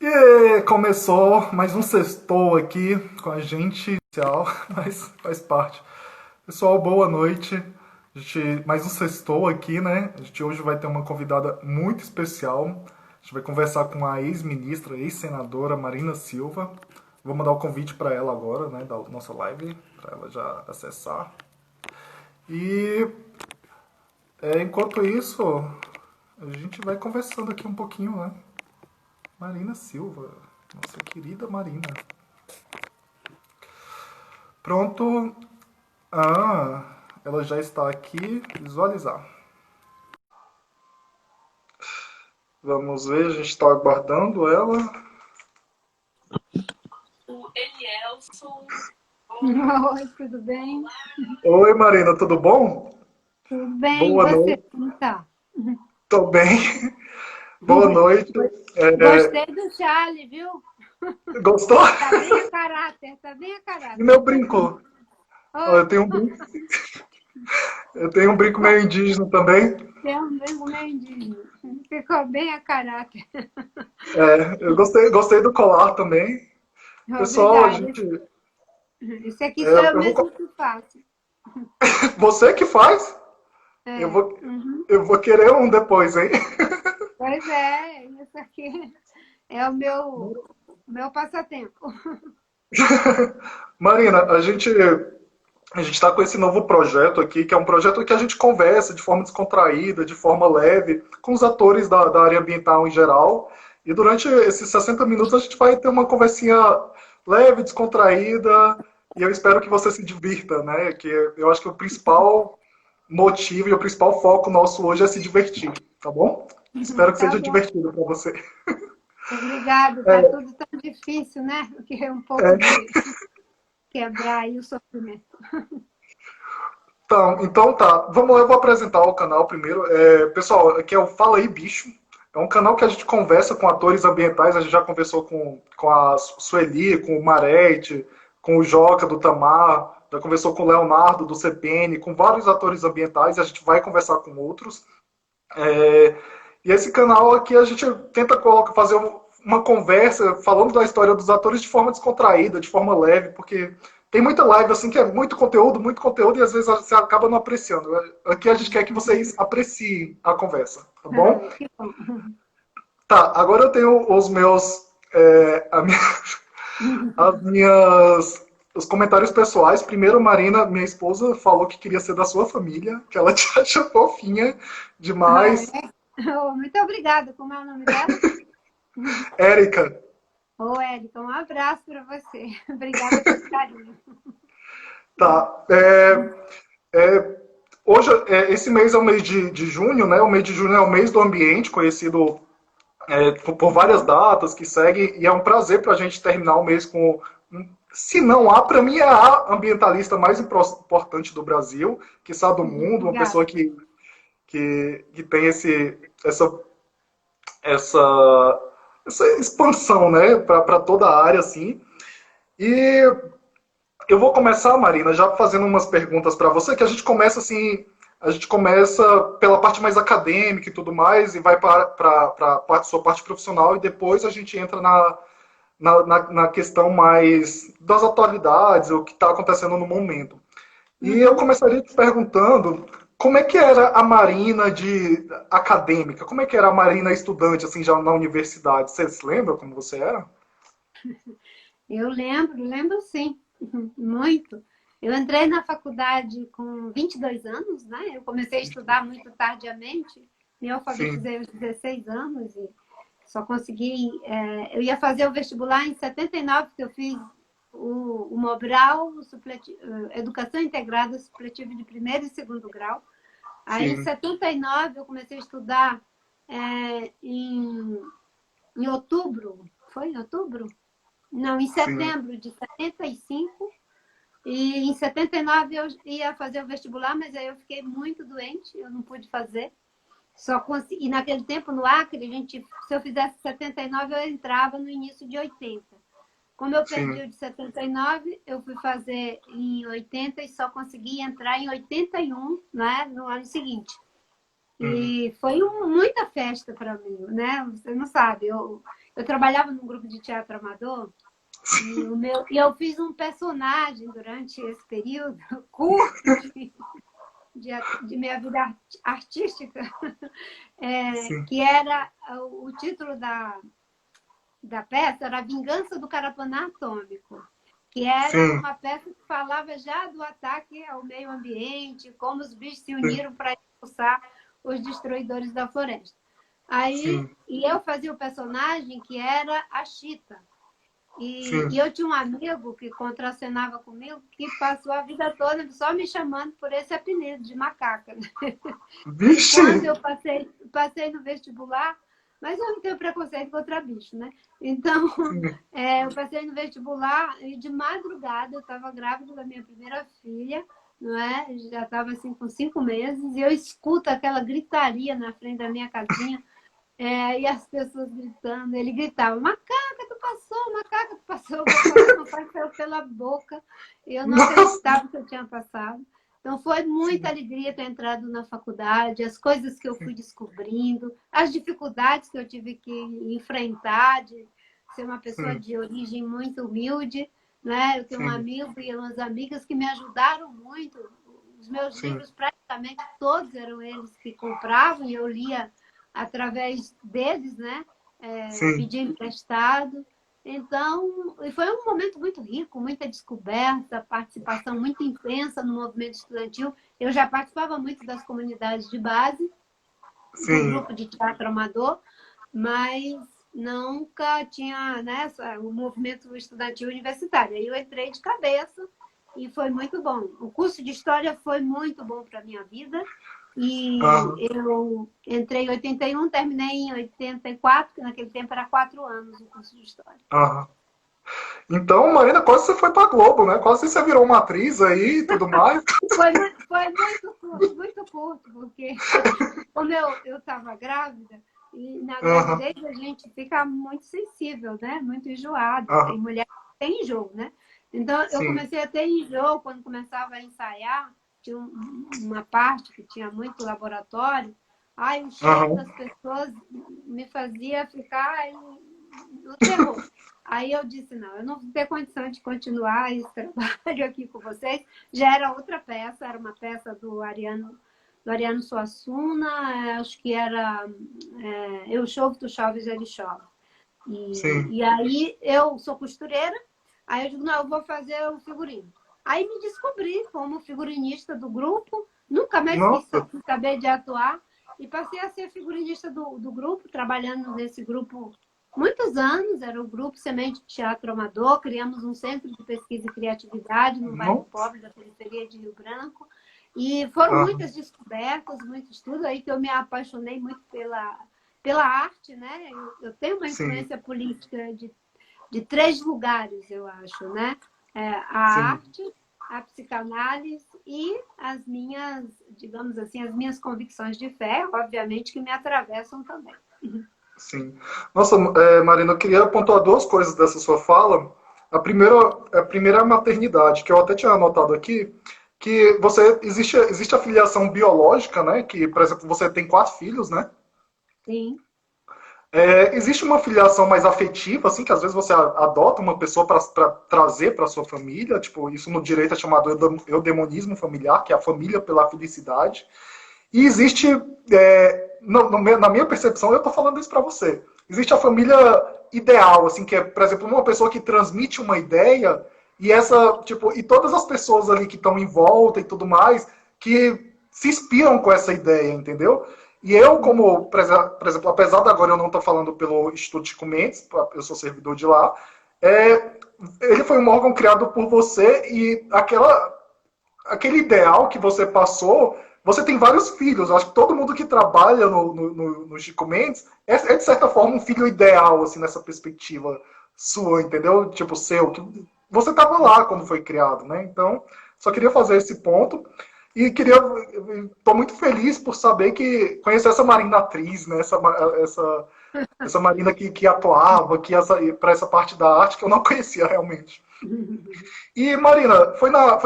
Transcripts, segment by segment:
E começou mais um sextou aqui com a gente, especial, mas faz parte. Pessoal, boa noite. Mais um sextou aqui, né? A gente hoje vai ter uma convidada muito especial. A gente vai conversar com a ex-ministra, ex-senadora Marina Silva. Vou mandar o convite para ela agora, né, da nossa live, para ela já acessar. E enquanto isso, a gente vai conversando aqui um pouquinho, né? Marina Silva, nossa querida Marina. Pronto. Ah, ela já está aqui. Visualizar. Vamos ver, a gente está aguardando ela. O Elielson. Oi, tudo bem? Oi, Marina, tudo bom? Tudo bem, e Boa você, noite. como tá? Tô bem. Boa noite. Gostei do Charlie, viu? Gostou? Tá bem a caráter, tá bem a E caráter. meu brinco? Ó, Oh, eu tenho um brinco meio indígena também. tem um brinco meio indígena. Ficou bem a caráter. Eu gostei do colar também. Pessoal, a Obrigada. gente. Esse aqui sou eu Eu mesmo vou, que faço. você que faz? Eu É, vou, eu vou querer um depois, hein? pois é, isso aqui é o meu passatempo. Marina, a gente está com esse novo projeto aqui, que é um projeto que a gente conversa de forma descontraída, de forma leve, com os atores da área ambiental em geral. E durante esses 60 minutos a gente vai ter uma conversinha leve, descontraída, e eu espero que você se divirta, né? Que eu acho que o principal motivo e o principal foco nosso hoje é se divertir, tá bom? Espero que Tá seja bom. divertido para você. Obrigada, tá tudo tão difícil, né? Que é um pouco de quebrar aí o sofrimento. Então tá, vamos lá, eu vou apresentar o canal primeiro. Pessoal, aqui é o Fala Aí Bicho. É um canal que a gente conversa com atores ambientais. A gente já conversou com a Sueli, com o Marete, com o Joca do Tamar, já conversou com o Leonardo do CPN, com vários atores ambientais. A gente vai conversar com outros. É, e esse canal aqui a gente tenta fazer uma conversa falando da história dos atores de forma descontraída, de forma leve, porque tem muita live assim que é muito conteúdo, e às vezes você acaba não apreciando. Aqui a gente quer que vocês apreciem a conversa, tá bom? Ai, que bom. Tá, agora eu tenho os meus. As minhas. Os comentários pessoais. Primeiro, Marina, minha esposa, falou que queria ser da sua família, que ela te acha fofinha Ah, demais. é? Oh, muito obrigada. Como é o nome dela? Érica, Ô, Érica, um abraço para você. Obrigada pelo carinho. tá. Hoje, esse mês é o mês de junho, né? O mês de junho é o mês do ambiente, conhecido por várias datas que seguem, e é um prazer para a gente terminar o mês com. Se não há, para mim é a ambientalista mais importante do Brasil, que sabe do mundo, uma Obrigada. pessoa que tem essa, essa expansão, né, para toda a área, assim. E eu vou começar, Marina, já fazendo umas perguntas para você, que a gente começa pela parte mais acadêmica e tudo mais, e vai para a sua parte profissional, e depois a gente entra na questão mais das atualidades, o que está acontecendo no momento. E eu Uhum. começaria te perguntando como é que era a Marina de acadêmica, como é que era a Marina estudante, assim, já na universidade. Você se lembra como você era? Eu lembro sim, muito. Eu entrei na faculdade com 22 anos, né? Eu comecei a estudar muito tardiamente, me Sim, alfabetizei aos 16 anos e só consegui. Eu ia fazer o vestibular em 79, porque eu fiz o Mobral, Educação Integrada Supletivo de primeiro e segundo grau. Aí, em sim, 79, eu comecei a estudar em outubro. Foi em outubro? Não, em sim. setembro de 75. E em 79 eu ia fazer o vestibular, mas aí eu fiquei muito doente, eu não pude fazer. E naquele tempo, no Acre, se eu fizesse 79, eu entrava no início de 80. Como eu perdi Sim. o de 79, eu fui fazer em 80 e só consegui entrar em 81, né, no ano seguinte. Uhum. E foi muita festa para mim, né? Você não sabe. Eu trabalhava num grupo de teatro amador e eu fiz um personagem durante esse período curto de minha vida artística, Sim, que era o título da peça era A Vingança do Carapanã Atômico, que era sim, uma peça que falava já do ataque ao meio ambiente, como os bichos se sim, uniram para expulsar os destruidores da floresta. Aí, sim, e eu fazia o personagem que era a Chita. E sim. eu tinha um amigo que contracenava comigo que passou a vida toda só me chamando por esse apelido de macaca. E Vixe! quando eu passei no vestibular, mas eu não tenho preconceito contra bicho, né? Então, Sim, eu passei no vestibular e de madrugada eu estava grávida da minha primeira filha, não é? Já estava assim com 5 meses e eu escuto aquela gritaria na frente da minha casinha. E as pessoas gritando, ele gritava, macaca, tu passou, o papai saiu pela boca, e eu não nossa, acreditava que eu tinha passado. Então foi muita sim, alegria ter entrado na faculdade, as coisas que eu fui descobrindo, as dificuldades que eu tive que enfrentar, de ser uma pessoa sim, de origem muito humilde, né? Eu tenho um sim, amigo e umas amigas que me ajudaram muito. Os meus sim, livros, praticamente todos eram eles que compravam e eu lia através deles, né? sim, Pedir emprestado. Então, foi um momento muito rico, muita descoberta, participação muito intensa no movimento estudantil. Eu já participava muito das comunidades de base, do sim. grupo de teatro amador, mas nunca tinha, né, o movimento estudantil universitário. Aí eu entrei de cabeça e foi muito bom. O curso de História foi muito bom para a minha vida. E Aham, eu entrei em 81, terminei em 84, que naquele tempo era 4 anos o curso de História. aham. Então, Marina, quase você foi pra Globo, né? Quase você virou uma atriz aí e tudo mais. Foi muito curto, porque como eu estava grávida, e na Aham, gravidez a gente fica muito sensível, né? Muito enjoado. aham, Tem mulher que tem enjoo, né? Então eu sim, comecei a ter enjoo quando começava a ensaiar. Tinha uma parte que tinha muito laboratório. Ai, o cheiro aham, das pessoas me fazia ficar no terror. Aí eu disse, não, eu não vou ter condição de continuar esse trabalho aqui com vocês. Já era outra peça, era uma peça do Ariano Suassuna, acho que era Eu Chovo, Tu Choves, Ele Chove. sim. E aí eu sou costureira, aí eu digo, não, eu vou fazer o figurino. Aí me descobri como figurinista do grupo, nunca mais quis Nossa, saber de atuar, e passei a ser figurinista do grupo, trabalhando nesse grupo muitos anos, era o grupo Semente de Teatro Amador, criamos um centro de pesquisa e criatividade no bairro nossa. pobre da periferia de Rio Branco, e foram Aham, muitas descobertas, muito estudo, aí que eu me apaixonei muito pela arte, né? Eu tenho uma sim, influência política de 3 lugares, eu acho, né? A sim. arte, a psicanálise e as minhas, digamos assim, as minhas convicções de fé, obviamente, que me atravessam também. Sim. Nossa, Marina, eu queria pontuar duas coisas dessa sua fala. A primeira é a maternidade, que eu até tinha anotado aqui, que existe a filiação biológica, né? Que, por exemplo, você tem 4 filhos, né? Sim. Existe uma filiação mais afetiva, assim, que às vezes você adota uma pessoa para trazer para sua família, tipo, isso no direito é chamado eudemonismo familiar, que é a família pela felicidade. E existe, na minha percepção, eu estou falando isso para você, existe a família ideal, assim, que é, por exemplo, uma pessoa que transmite uma ideia e e todas as pessoas ali que estão em volta e tudo mais, que se inspiram com essa ideia, entendeu? E eu, como, por exemplo, apesar de agora eu não estar falando pelo Instituto Chico Mendes, eu sou servidor de lá, é, ele foi um órgão criado por você e aquele ideal que você passou, você tem vários filhos. Eu acho que todo mundo que trabalha no Chico Mendes é, de certa forma, um filho ideal, assim, nessa perspectiva sua, entendeu? Tipo, seu. Que você estava lá quando foi criado, né? Então, só queria fazer esse ponto. E estou muito feliz por saber que conhecer essa Marina atriz, né? Essa Marina que atuava, para essa parte da arte que eu não conhecia realmente. E, Marina, foi na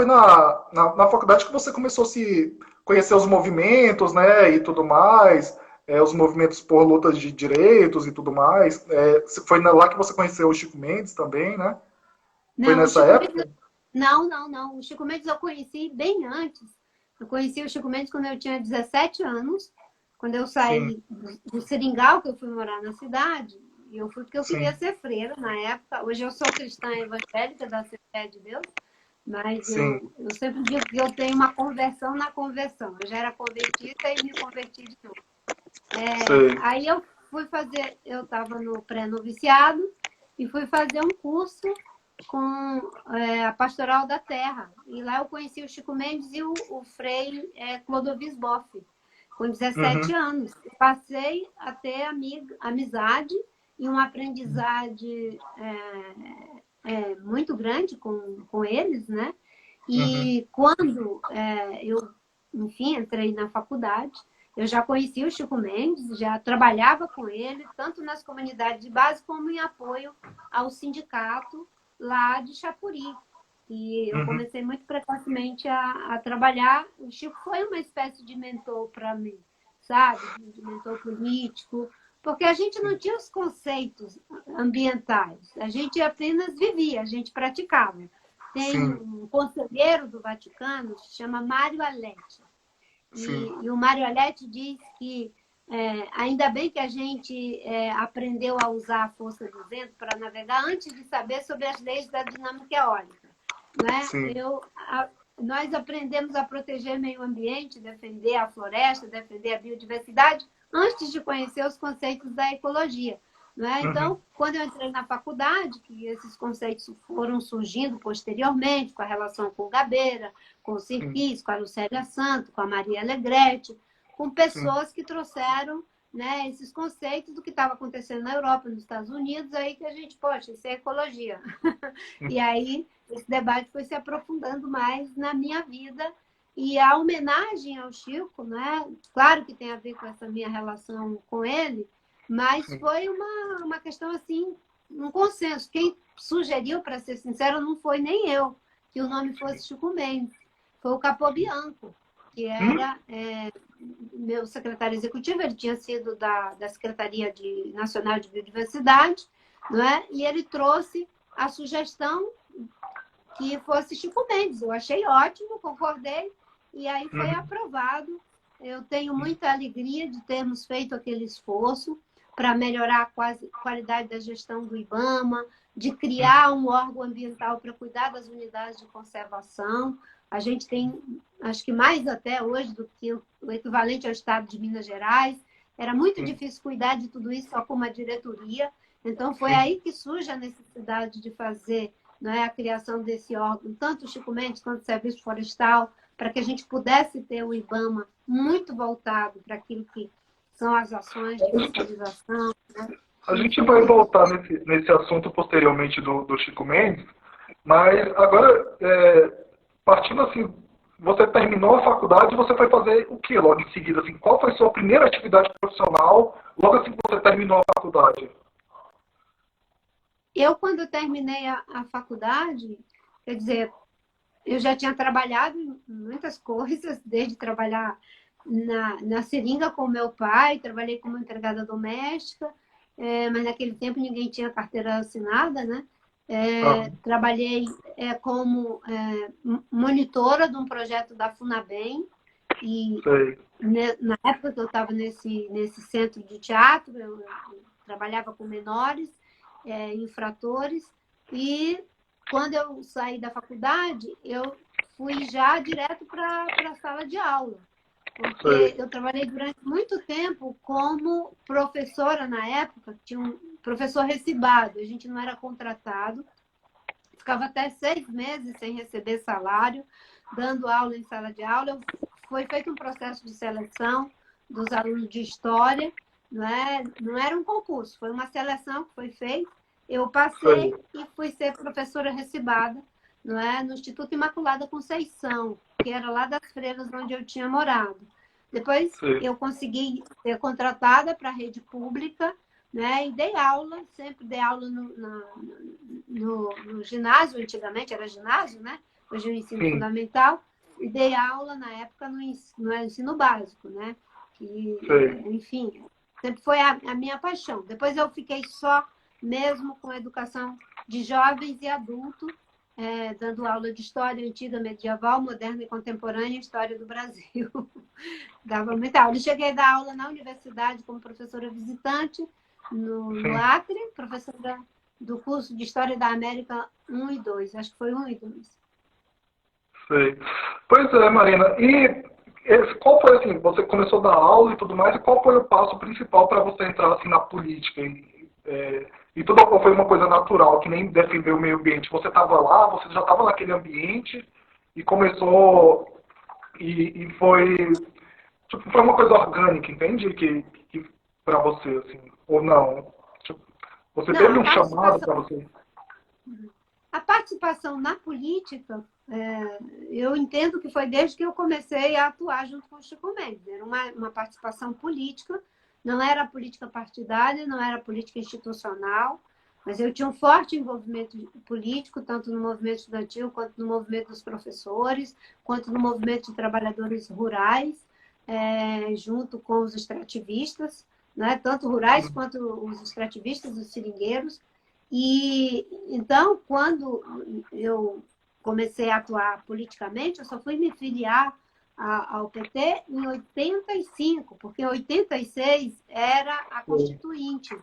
faculdade que você começou a se conhecer os movimentos, né, e tudo mais. os movimentos por lutas de direitos e tudo mais. Foi lá que você conheceu o Chico Mendes também, né? Foi Não, o nessa Chico Mendes, época? não. O Chico Mendes eu conheci bem antes. Eu conheci o Chico Mendes quando eu tinha 17 anos, quando eu Sim, saí do Seringal, que eu fui morar na cidade. E eu fui porque eu queria sim, ser freira na época. Hoje eu sou cristã evangélica da Assembleia de Deus, mas sim, eu sempre digo que eu tenho uma conversão na conversão. Eu já era convertida e me converti de novo. sei. Aí eu estava no pré-noviciado e fui fazer um curso com a Pastoral da Terra. E lá eu conheci o Chico Mendes e o Frei Clodovis Boff, com 17 Uhum, anos. Passei a ter amizade e uma aprendizagem muito grande com eles, né? uhum, E quando eu, enfim, entrei na faculdade, eu já conhecia o Chico Mendes, já trabalhava com ele, tanto nas comunidades de base como em apoio ao sindicato lá de Chapuri. E eu uhum, comecei muito precocemente a trabalhar. O Chico foi uma espécie de mentor para mim, sabe? De mentor político, porque a gente não tinha os conceitos ambientais, a gente apenas vivia, a gente praticava. Tem sim, um conselheiro do Vaticano que se chama Mário Aletti. sim, E o Mário Aletti diz que ainda bem que a gente aprendeu a usar a força do vento para navegar antes de saber sobre as leis da dinâmica eólica. Né? sim, Nós aprendemos a proteger o meio ambiente, defender a floresta, defender a biodiversidade, antes de conhecer os conceitos da ecologia. Né? uhum, Então, quando eu entrei na faculdade, que esses conceitos foram surgindo posteriormente, com a relação com o Gabeira, com o sim, Sirquis, com a Lucélia Santo, com a Maria Alegrete, com sim, pessoas que trouxeram, né, esses conceitos do que estava acontecendo na Europa, nos Estados Unidos, aí que a gente, poxa, isso é ecologia. E aí esse debate foi se aprofundando mais na minha vida. E a homenagem ao Chico, né? Claro que tem a ver com essa minha relação com ele, mas sim. foi uma questão assim, um consenso. Quem sugeriu, para ser sincero, não foi nem eu, que o nome fosse Chico Mendes. Foi o Capobianco, que Hum? era meu secretário executivo, ele tinha sido da Secretaria Nacional de Biodiversidade, não é? E ele trouxe a sugestão que fosse Chico Mendes. Eu achei ótimo, concordei, e aí foi Uhum, aprovado. Eu tenho muita alegria de termos feito aquele esforço para melhorar a qualidade da gestão do IBAMA, de uhum, criar um órgão ambiental para cuidar das unidades de conservação. A gente tem, acho que mais até hoje do que o equivalente ao estado de Minas Gerais. Era muito sim, difícil cuidar de tudo isso só com uma diretoria. Então, foi sim, aí que surge a necessidade de fazer, né, a criação desse órgão, tanto o Chico Mendes quanto o Serviço Florestal, para que a gente pudesse ter o IBAMA muito voltado para aquilo que são as ações de fiscalização, né? a gente vai Enfim, voltar nesse assunto posteriormente do Chico Mendes, mas agora, partindo assim, você terminou a faculdade e você foi fazer o que logo em seguida? Assim, qual foi a sua primeira atividade profissional logo assim que você terminou a faculdade? eu, quando terminei a faculdade, quer dizer, eu já tinha trabalhado em muitas coisas, desde trabalhar na seringa com meu pai, trabalhei como empregada doméstica, mas naquele tempo ninguém tinha carteira assinada, né? Ah, Trabalhei como monitora de um projeto da Funabem, e sei. na época que eu estava nesse centro de teatro, eu trabalhava com menores, infratores, e quando eu saí da faculdade, eu fui já direto para a sala de aula, porque Sei. eu trabalhei durante muito tempo como professora na época, tinha um professor recibado, a gente não era contratado, ficava até 6 meses sem receber salário, dando aula em sala de aula. Foi feito um processo de seleção dos alunos de história, não era um concurso, foi uma seleção que foi feita. Eu Sei. passei e fui ser professora recibada, no Instituto Imaculada Conceição, que era lá das Freiras, onde eu tinha morado. Depois Sei. eu consegui ser contratada para a rede pública, né? E dei aula, sempre dei aula no ginásio, antigamente era ginásio, né? Hoje é o ensino Sim. fundamental, e dei aula na época no ensino básico, né? que, Sei. enfim, sempre foi a minha paixão. Depois eu fiquei só mesmo com educação de jovens e adultos, dando aula de história antiga, medieval, moderna e contemporânea, história do Brasil. Dava muita aula. Eu cheguei a dar aula na universidade como professora visitante no Sim. Acre, professora do curso de História da América 1 e 2. Acho que foi 1 e 2. Sei. Pois é, Marina. E qual foi, assim, você começou a dar aula e tudo mais, e qual foi o passo principal para você entrar, assim, na política? E tudo foi uma coisa natural, que nem defender o meio ambiente. Você estava lá, você já estava naquele ambiente e começou, e foi, tipo, foi uma coisa orgânica, entende? Que para você, assim, ou não? Tipo, você Não, teve um chamado para você? a participação na política, eu entendo que foi desde que eu comecei a atuar junto com o Chico Mendes. Era uma participação política, não era política partidária, não era política institucional, mas eu tinha um forte envolvimento político, tanto no movimento estudantil, quanto no movimento dos professores, quanto no movimento de trabalhadores rurais, junto com os extrativistas, né? Tanto rurais quanto os extrativistas, os seringueiros. E então, quando eu comecei a atuar politicamente, eu só fui me filiar ao PT em 85, porque em 86 era a Constituinte.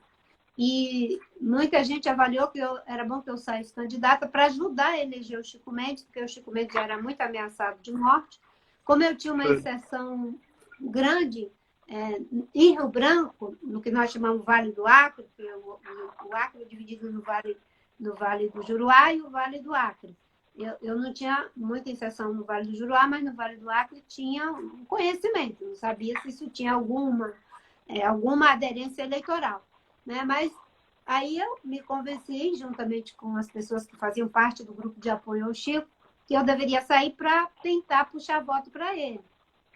E muita gente avaliou que era bom que eu saísse candidata para ajudar a eleger o Chico Mendes, porque o Chico Mendes já era muito ameaçado de morte. Como eu tinha uma inserção grande em Rio Branco, no que nós chamamos Vale do Acre, porque o Acre é dividido no vale do Juruá e o Vale do Acre. Eu não tinha muita inserção no Vale do Juruá, mas no Vale do Acre tinha um conhecimento, não sabia se isso tinha alguma aderência eleitoral. Né? Mas aí eu me convenci, juntamente com as pessoas que faziam parte do grupo de apoio ao Chico, que eu deveria sair para tentar puxar voto para ele.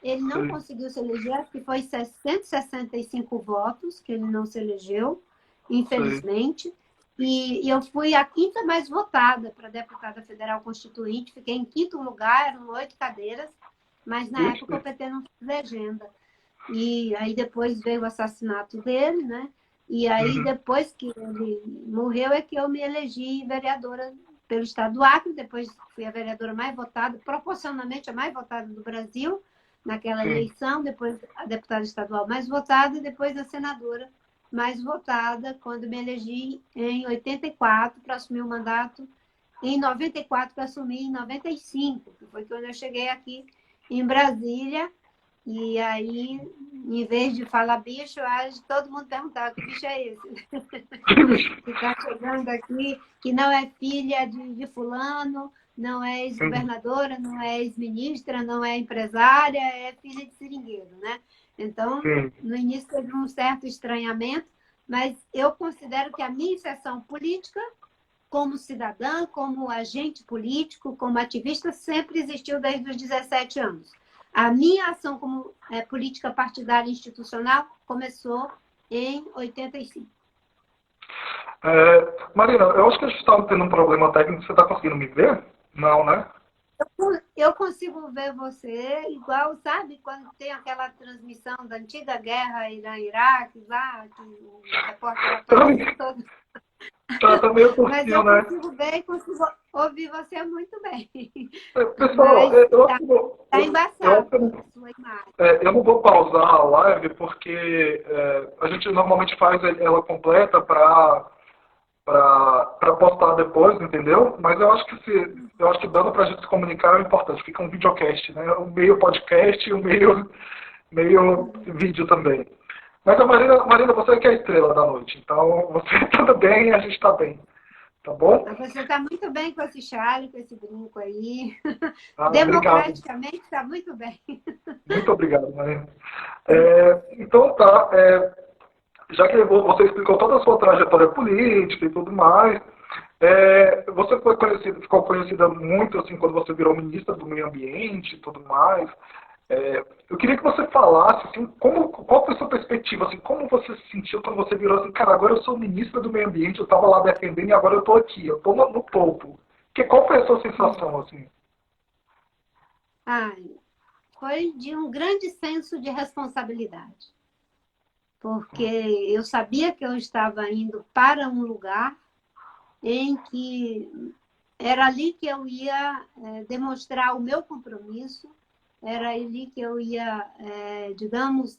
Ele não conseguiu se eleger, acho que foi 165 votos que ele não se elegeu, infelizmente. E eu fui a quinta mais votada para deputada federal constituinte, fiquei em quinto lugar, eram 8 cadeiras, mas na época o PT não fez legenda. E aí depois veio o assassinato dele, né? E aí, depois que ele morreu, é que eu me elegi vereadora pelo estado do Acre, depois fui a vereadora mais votada, proporcionalmente a mais votada do Brasil, naquela eleição, depois a deputada estadual mais votada, e depois a senadora mais votada, quando me elegi em 84 para assumir o mandato, em 94 para assumir em 95, que foi quando eu cheguei aqui em Brasília. E aí, em vez de falar bicho, todo mundo perguntava que bicho é esse? Que está chegando aqui, que não é filha de fulano, não é ex-governadora, não é ex-ministra, não é empresária, é filha de seringueiro, né? Então, no início teve um certo estranhamento, mas eu considero que a minha inserção política, como cidadã, como agente político, como ativista, sempre existiu desde os 17 anos. A minha ação como política partidária institucional começou em 85. Marina, eu acho que a gente está tendo um problema técnico. Você está conseguindo me ver? Não, né? Eu consigo ver você igual, sabe, quando tem aquela transmissão da antiga guerra Irã-Iraque, lá, que o repórter aparece todo. Tá meio por Mas cima, eu né? consigo ver e consigo ouvir você muito bem. Pessoal, Mas eu acho que tá embaçado a sua imagem. eu não vou pausar a live porque a gente normalmente faz ela completa para postar depois, entendeu? Mas eu acho que dando para a gente se comunicar é importante. Fica um videocast, né? Um meio podcast e um meio vídeo também. Mas a Marina, você que é a estrela da noite. Então, você tudo bem, a gente está bem. Tá bom? Você está muito bem com esse chale, com esse brinco aí. Obrigado. Democraticamente está muito bem. Muito obrigado, Marina. Então tá. Já que você explicou toda a sua trajetória política e tudo mais, você ficou conhecida muito assim quando você virou ministra do Meio Ambiente e tudo mais. Eu queria que você falasse assim, qual foi a sua perspectiva, assim, como você se sentiu quando você virou assim, cara, agora eu sou ministra do Meio Ambiente, eu estava lá defendendo e agora eu estou aqui, eu estou no topo. Qual foi a sua sensação, assim? foi de um grande senso de responsabilidade, porque eu sabia que eu estava indo para um lugar em que era ali que eu ia demonstrar o meu compromisso, era ali que eu ia, digamos,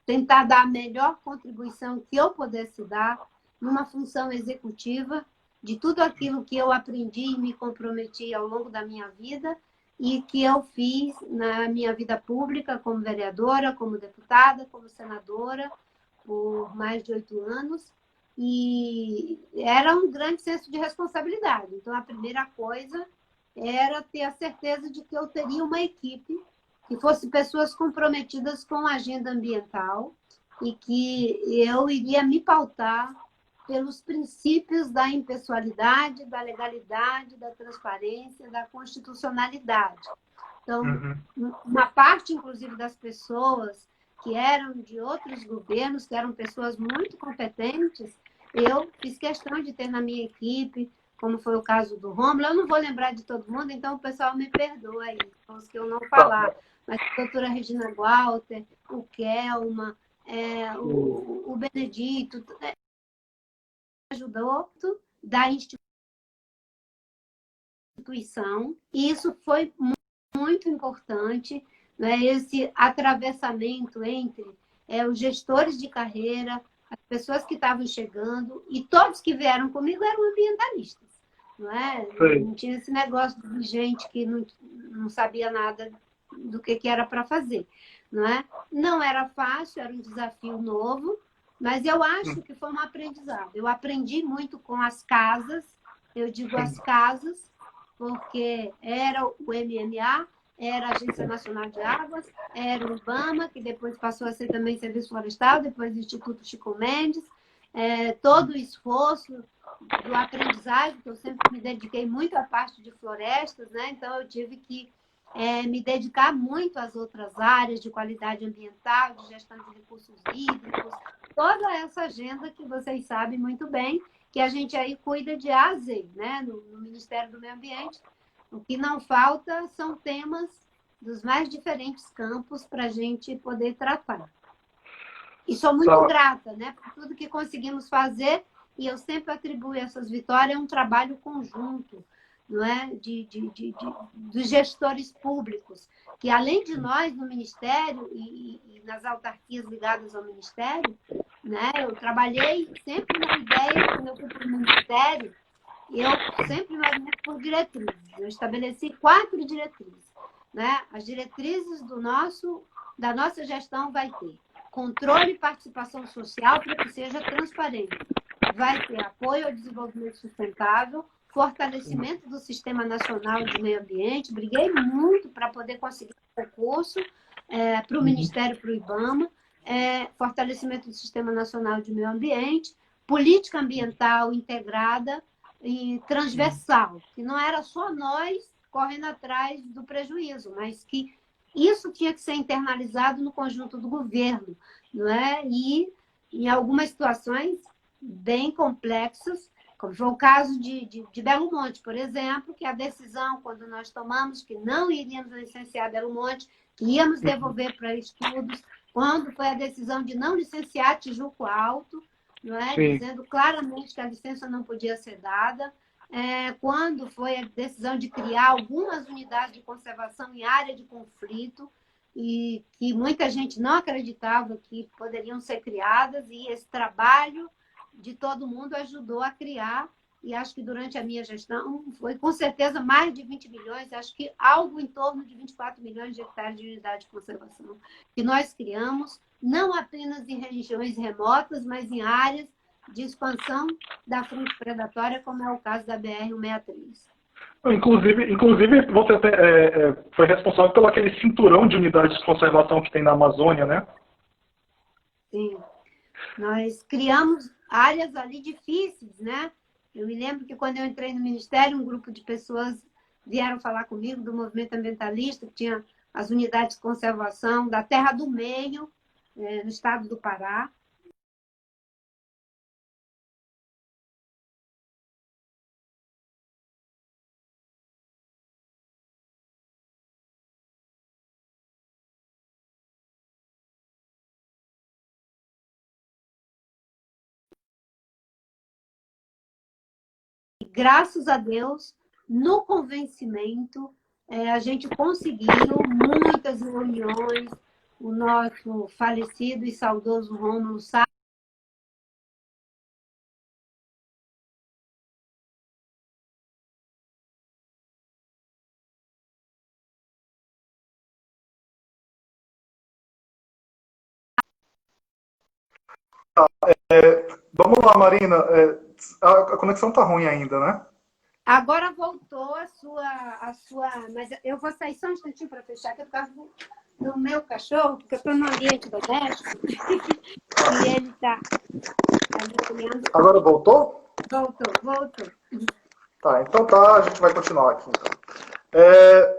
tentar dar a melhor contribuição que eu pudesse dar numa função executiva de tudo aquilo que eu aprendi e me comprometi ao longo da minha vida e que eu fiz na minha vida pública como vereadora, como deputada, como senadora, por mais de 8 anos. E era um grande senso de responsabilidade. Então, a primeira coisa era ter a certeza de que eu teria uma equipe que fosse pessoas comprometidas com a agenda ambiental e que eu iria me pautar pelos princípios da impessoalidade, da legalidade, da transparência, da constitucionalidade. Então, uma parte, inclusive, das pessoas que eram de outros governos, que eram pessoas muito competentes, eu fiz questão de ter na minha equipe, como foi o caso do Rômulo. Eu não vou lembrar de todo mundo, então o pessoal me perdoa aí, os que eu não falar. Mas a doutora Regina Walter, o Kelma, o Benedito, ajudou da instituição, e isso foi muito importante, né? Esse atravessamento entre os gestores de carreira, as pessoas que estavam chegando, e todos que vieram comigo eram ambientalistas. Não é? Não tinha esse negócio de gente que não sabia nada do que era para fazer. Não é? Não era fácil, era um desafio novo, mas eu acho que foi um aprendizado. Eu aprendi muito com as casas, eu digo as casas, porque era o MMA, era a Agência Nacional de Águas, era o IBAMA, que depois passou a ser também Serviço Florestal, depois o Instituto Chico Mendes, todo o esforço do aprendizagem, que eu sempre me dediquei muito à parte de florestas, né? Então eu tive que me dedicar muito às outras áreas de qualidade ambiental, de gestão de recursos hídricos, toda essa agenda que vocês sabem muito bem, que a gente aí cuida de A a Z, né? No Ministério do Meio Ambiente. O que não falta são temas dos mais diferentes campos para a gente poder tratar. E sou muito grata, né, por tudo que conseguimos fazer, e eu sempre atribuo essas vitórias a um trabalho conjunto, não é? Dos gestores públicos, que além de nós no Ministério e nas autarquias ligadas ao Ministério, né, eu trabalhei sempre na ideia, quando eu fui para o Ministério, eu sempre me oriento por diretrizes. Eu estabeleci 4 diretrizes. Né? As diretrizes da nossa gestão vai ter controle e participação social para que seja transparente. Vai ter apoio ao desenvolvimento sustentável, fortalecimento do Sistema Nacional de Meio Ambiente. Briguei muito para poder conseguir recurso para o Ministério, para o IBAMA. Fortalecimento do Sistema Nacional de Meio Ambiente, política ambiental integrada e transversal, que não era só nós correndo atrás do prejuízo, mas que isso tinha que ser internalizado no conjunto do governo, não é? E em algumas situações bem complexas, como foi o caso de Belo Monte, por exemplo, que a decisão, quando nós tomamos que não iríamos licenciar Belo Monte, que íamos devolver para estudos, quando foi a decisão de não licenciar Tijuco Alto, não é? Dizendo claramente que a licença não podia ser dada, quando foi a decisão de criar algumas unidades de conservação em área de conflito, e que muita gente não acreditava que poderiam ser criadas, e esse trabalho de todo mundo ajudou a criar, e acho que durante a minha gestão foi com certeza mais de 20 milhões, acho que algo em torno de 24 milhões de hectares de unidade de conservação, que nós criamos, não apenas em regiões remotas, mas em áreas de expansão da frente predatória, como é o caso da BR-163. Inclusive você foi responsável pelo aquele cinturão de unidades de conservação que tem na Amazônia, né? Sim. Nós criamos áreas ali difíceis, né? Eu me lembro que quando eu entrei no Ministério, um grupo de pessoas vieram falar comigo do movimento ambientalista, que tinha as unidades de conservação da Terra do Meio, no estado do Pará. graças a Deus, no convencimento, a gente conseguiu muitas reuniões. O nosso falecido e saudoso Rômulo Sá. Vamos lá, Marina. A conexão tá ruim ainda, né? Agora voltou a sua. Mas eu vou sair só um instantinho para fechar, que é por causa do meu cachorro, porque eu estou no ambiente doméstico e ele está ali criando. Agora voltou? Voltou. Tá, então tá, a gente vai continuar aqui. Então.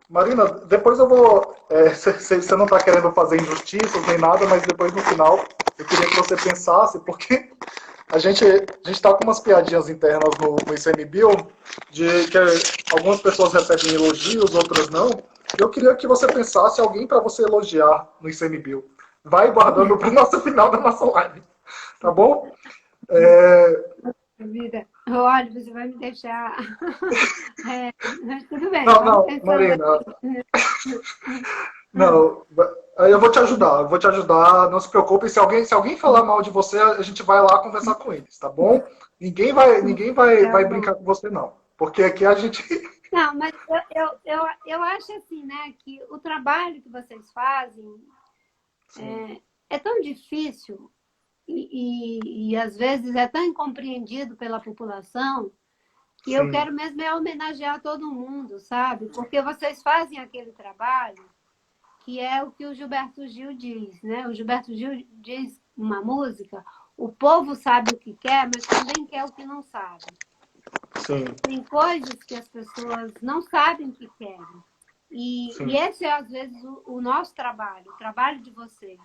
Marina, depois eu vou. Você não está querendo fazer injustiças nem nada, mas depois no final eu queria que você pensasse, porque a gente está com umas piadinhas internas no ICMBio, de que algumas pessoas recebem elogios, outras não. Eu queria que você pensasse alguém para você elogiar no ICMBio. Vai guardando para o nosso final da nossa live. Tá bom? Vida. Olha, você vai me deixar. Mas tudo bem. Não, Marina. Não, eu vou te ajudar, não se preocupe. Se alguém falar mal de você, a gente vai lá conversar com eles, tá bom? Ninguém vai brincar com você, não. Porque aqui a gente. Não, mas eu acho assim, né, que o trabalho que vocês fazem é tão difícil e às vezes é tão incompreendido pela população que eu quero mesmo homenagear todo mundo, sabe? Porque vocês fazem aquele trabalho que é o que o Gilberto Gil diz, né? O Gilberto Gil diz uma música: o povo sabe o que quer, mas também quer o que não sabe. Sim. Tem coisas que as pessoas não sabem que querem. E esse é, às vezes, o nosso trabalho, o trabalho de vocês.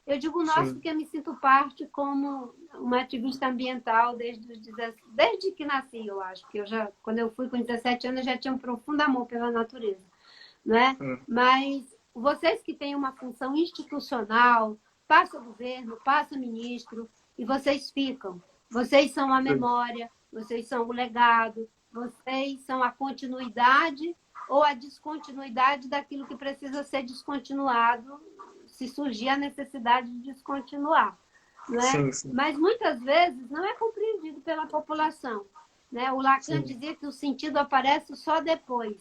Eu digo nosso porque eu me sinto parte como uma ativista ambiental desde que nasci, eu acho. Porque quando eu fui com 17 anos, eu já tinha um profundo amor pela natureza. Né? Mas vocês que têm uma função institucional, passa governo, passa ministro, e vocês ficam. Vocês são a memória, vocês são o legado, vocês são a continuidade ou a descontinuidade daquilo que precisa ser descontinuado, se surgir a necessidade de descontinuar. Né? Mas muitas vezes não é compreendido pela população. Né? O Lacan dizia que o sentido aparece só depois.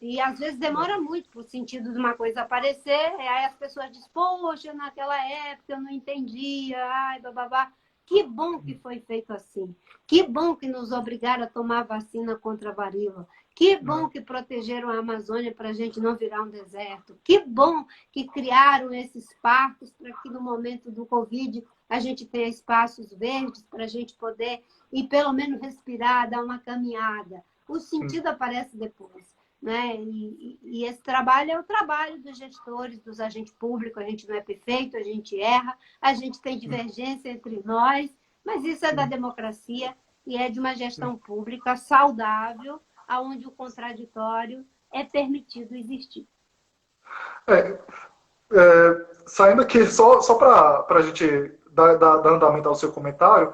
E às vezes demora muito para o sentido de uma coisa aparecer, aí as pessoas dizem, poxa, naquela época eu não entendia, ai, bababá. Que bom que foi feito assim. Que bom que nos obrigaram a tomar vacina contra a varíola. Que bom que protegeram a Amazônia para a gente não virar um deserto. Que bom que criaram esses parques para que no momento do Covid a gente tenha espaços verdes para a gente poder ir pelo menos respirar, dar uma caminhada. O sentido aparece depois. Né? E esse trabalho é o trabalho dos gestores, dos agentes públicos. A gente não é perfeito, a gente erra, a gente tem divergência entre nós, mas isso é da democracia e é de uma gestão pública saudável, onde o contraditório é permitido existir. Saindo aqui, só para a gente dar andamento ao seu comentário,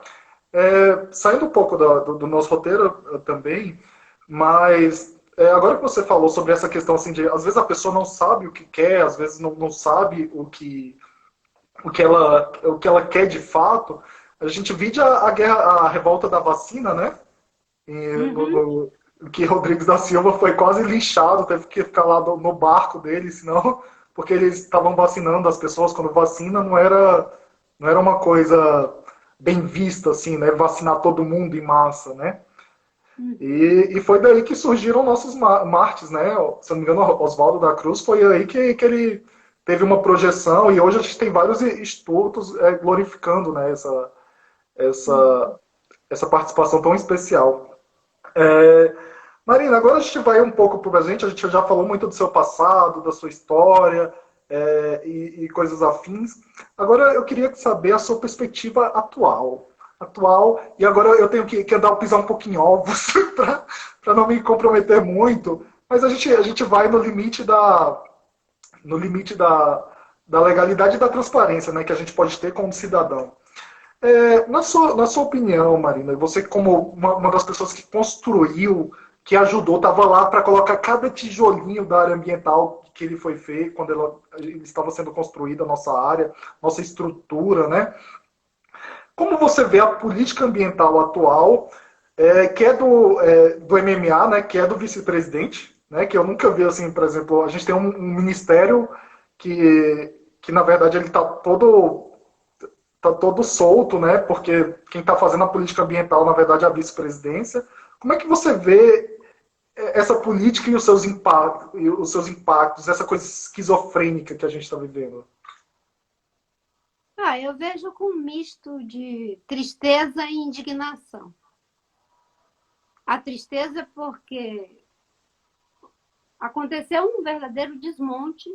saindo um pouco do nosso roteiro também, mas agora que você falou sobre essa questão assim, de às vezes a pessoa não sabe o que quer, às vezes não sabe o que ela quer de fato, a gente vide a revolta da vacina, né? Que Rodrigues da Silva foi quase linchado, teve que ficar lá no barco dele, senão, porque eles estavam vacinando as pessoas, quando vacina não era uma coisa bem vista, assim, né? Vacinar todo mundo em massa, né? E foi daí que surgiram nossos mártires, né? Se não me engano, Oswaldo da Cruz, foi aí que ele teve uma projeção, e hoje a gente tem vários estudos glorificando, né, essa participação tão especial. Marina, agora a gente vai um pouco para o presente, a gente já falou muito do seu passado, da sua história e coisas afins. Agora eu queria saber a sua perspectiva atual, e agora eu tenho que pisar um pouquinho em ovos para não me comprometer muito, mas a gente vai no limite da legalidade e da transparência, né, que a gente pode ter como cidadão. Na sua opinião, Marina, você como uma das pessoas que construiu, que ajudou, estava lá para colocar cada tijolinho da área ambiental que ele foi feito, quando ele estava sendo construída a nossa área, nossa estrutura, né? Como você vê a política ambiental atual, que é do MMA, né, que é do vice-presidente, né, que eu nunca vi assim, por exemplo, a gente tem um ministério que na verdade ele tá todo solto, né? Porque quem está fazendo a política ambiental, na verdade, é a vice-presidência. Como é que você vê essa política e os seus impactos, essa coisa esquizofrênica que a gente está vivendo? Eu vejo com um misto de tristeza e indignação. A tristeza porque aconteceu um verdadeiro desmonte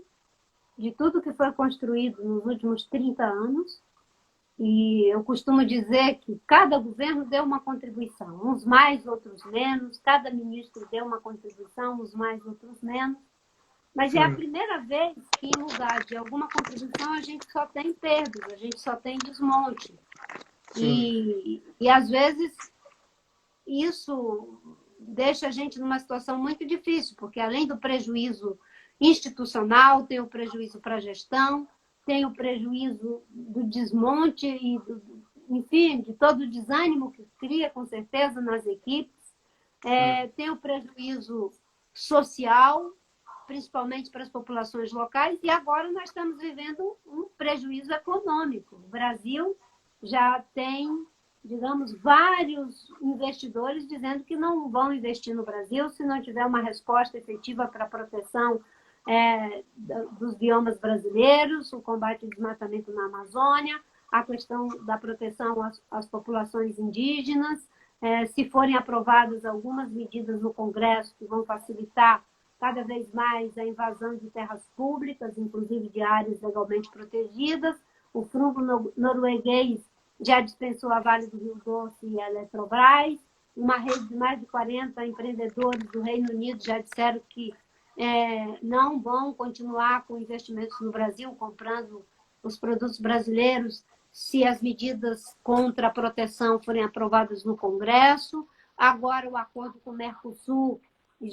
de tudo que foi construído nos últimos 30 anos. E eu costumo dizer que cada governo deu uma contribuição, uns mais, outros menos, cada ministro deu uma contribuição, uns mais, outros menos. Mas é a primeira vez que, em lugar de alguma contribuição, a gente só tem perdas, a gente só tem desmonte. E às vezes, isso deixa a gente numa situação muito difícil, porque além do prejuízo institucional, tem o prejuízo para a gestão, tem o prejuízo do desmonte e, enfim, de todo o desânimo que cria, com certeza, nas equipes. Tem o prejuízo social, principalmente para as populações locais, e agora nós estamos vivendo um prejuízo econômico. O Brasil já tem, digamos, vários investidores dizendo que não vão investir no Brasil se não tiver uma resposta efetiva para a proteção dos biomas brasileiros, o combate ao desmatamento na Amazônia, a questão da proteção às populações indígenas, se forem aprovadas algumas medidas no Congresso que vão facilitar cada vez mais a invasão de terras públicas, inclusive de áreas legalmente protegidas. O fungo norueguês já dispensou a Vale do Rio Doce e a Eletrobras. Uma rede de mais de 40 empreendedores do Reino Unido já disseram que não vão continuar com investimentos no Brasil, comprando os produtos brasileiros, se as medidas contra a proteção forem aprovadas no Congresso. Agora, o acordo com o Mercosul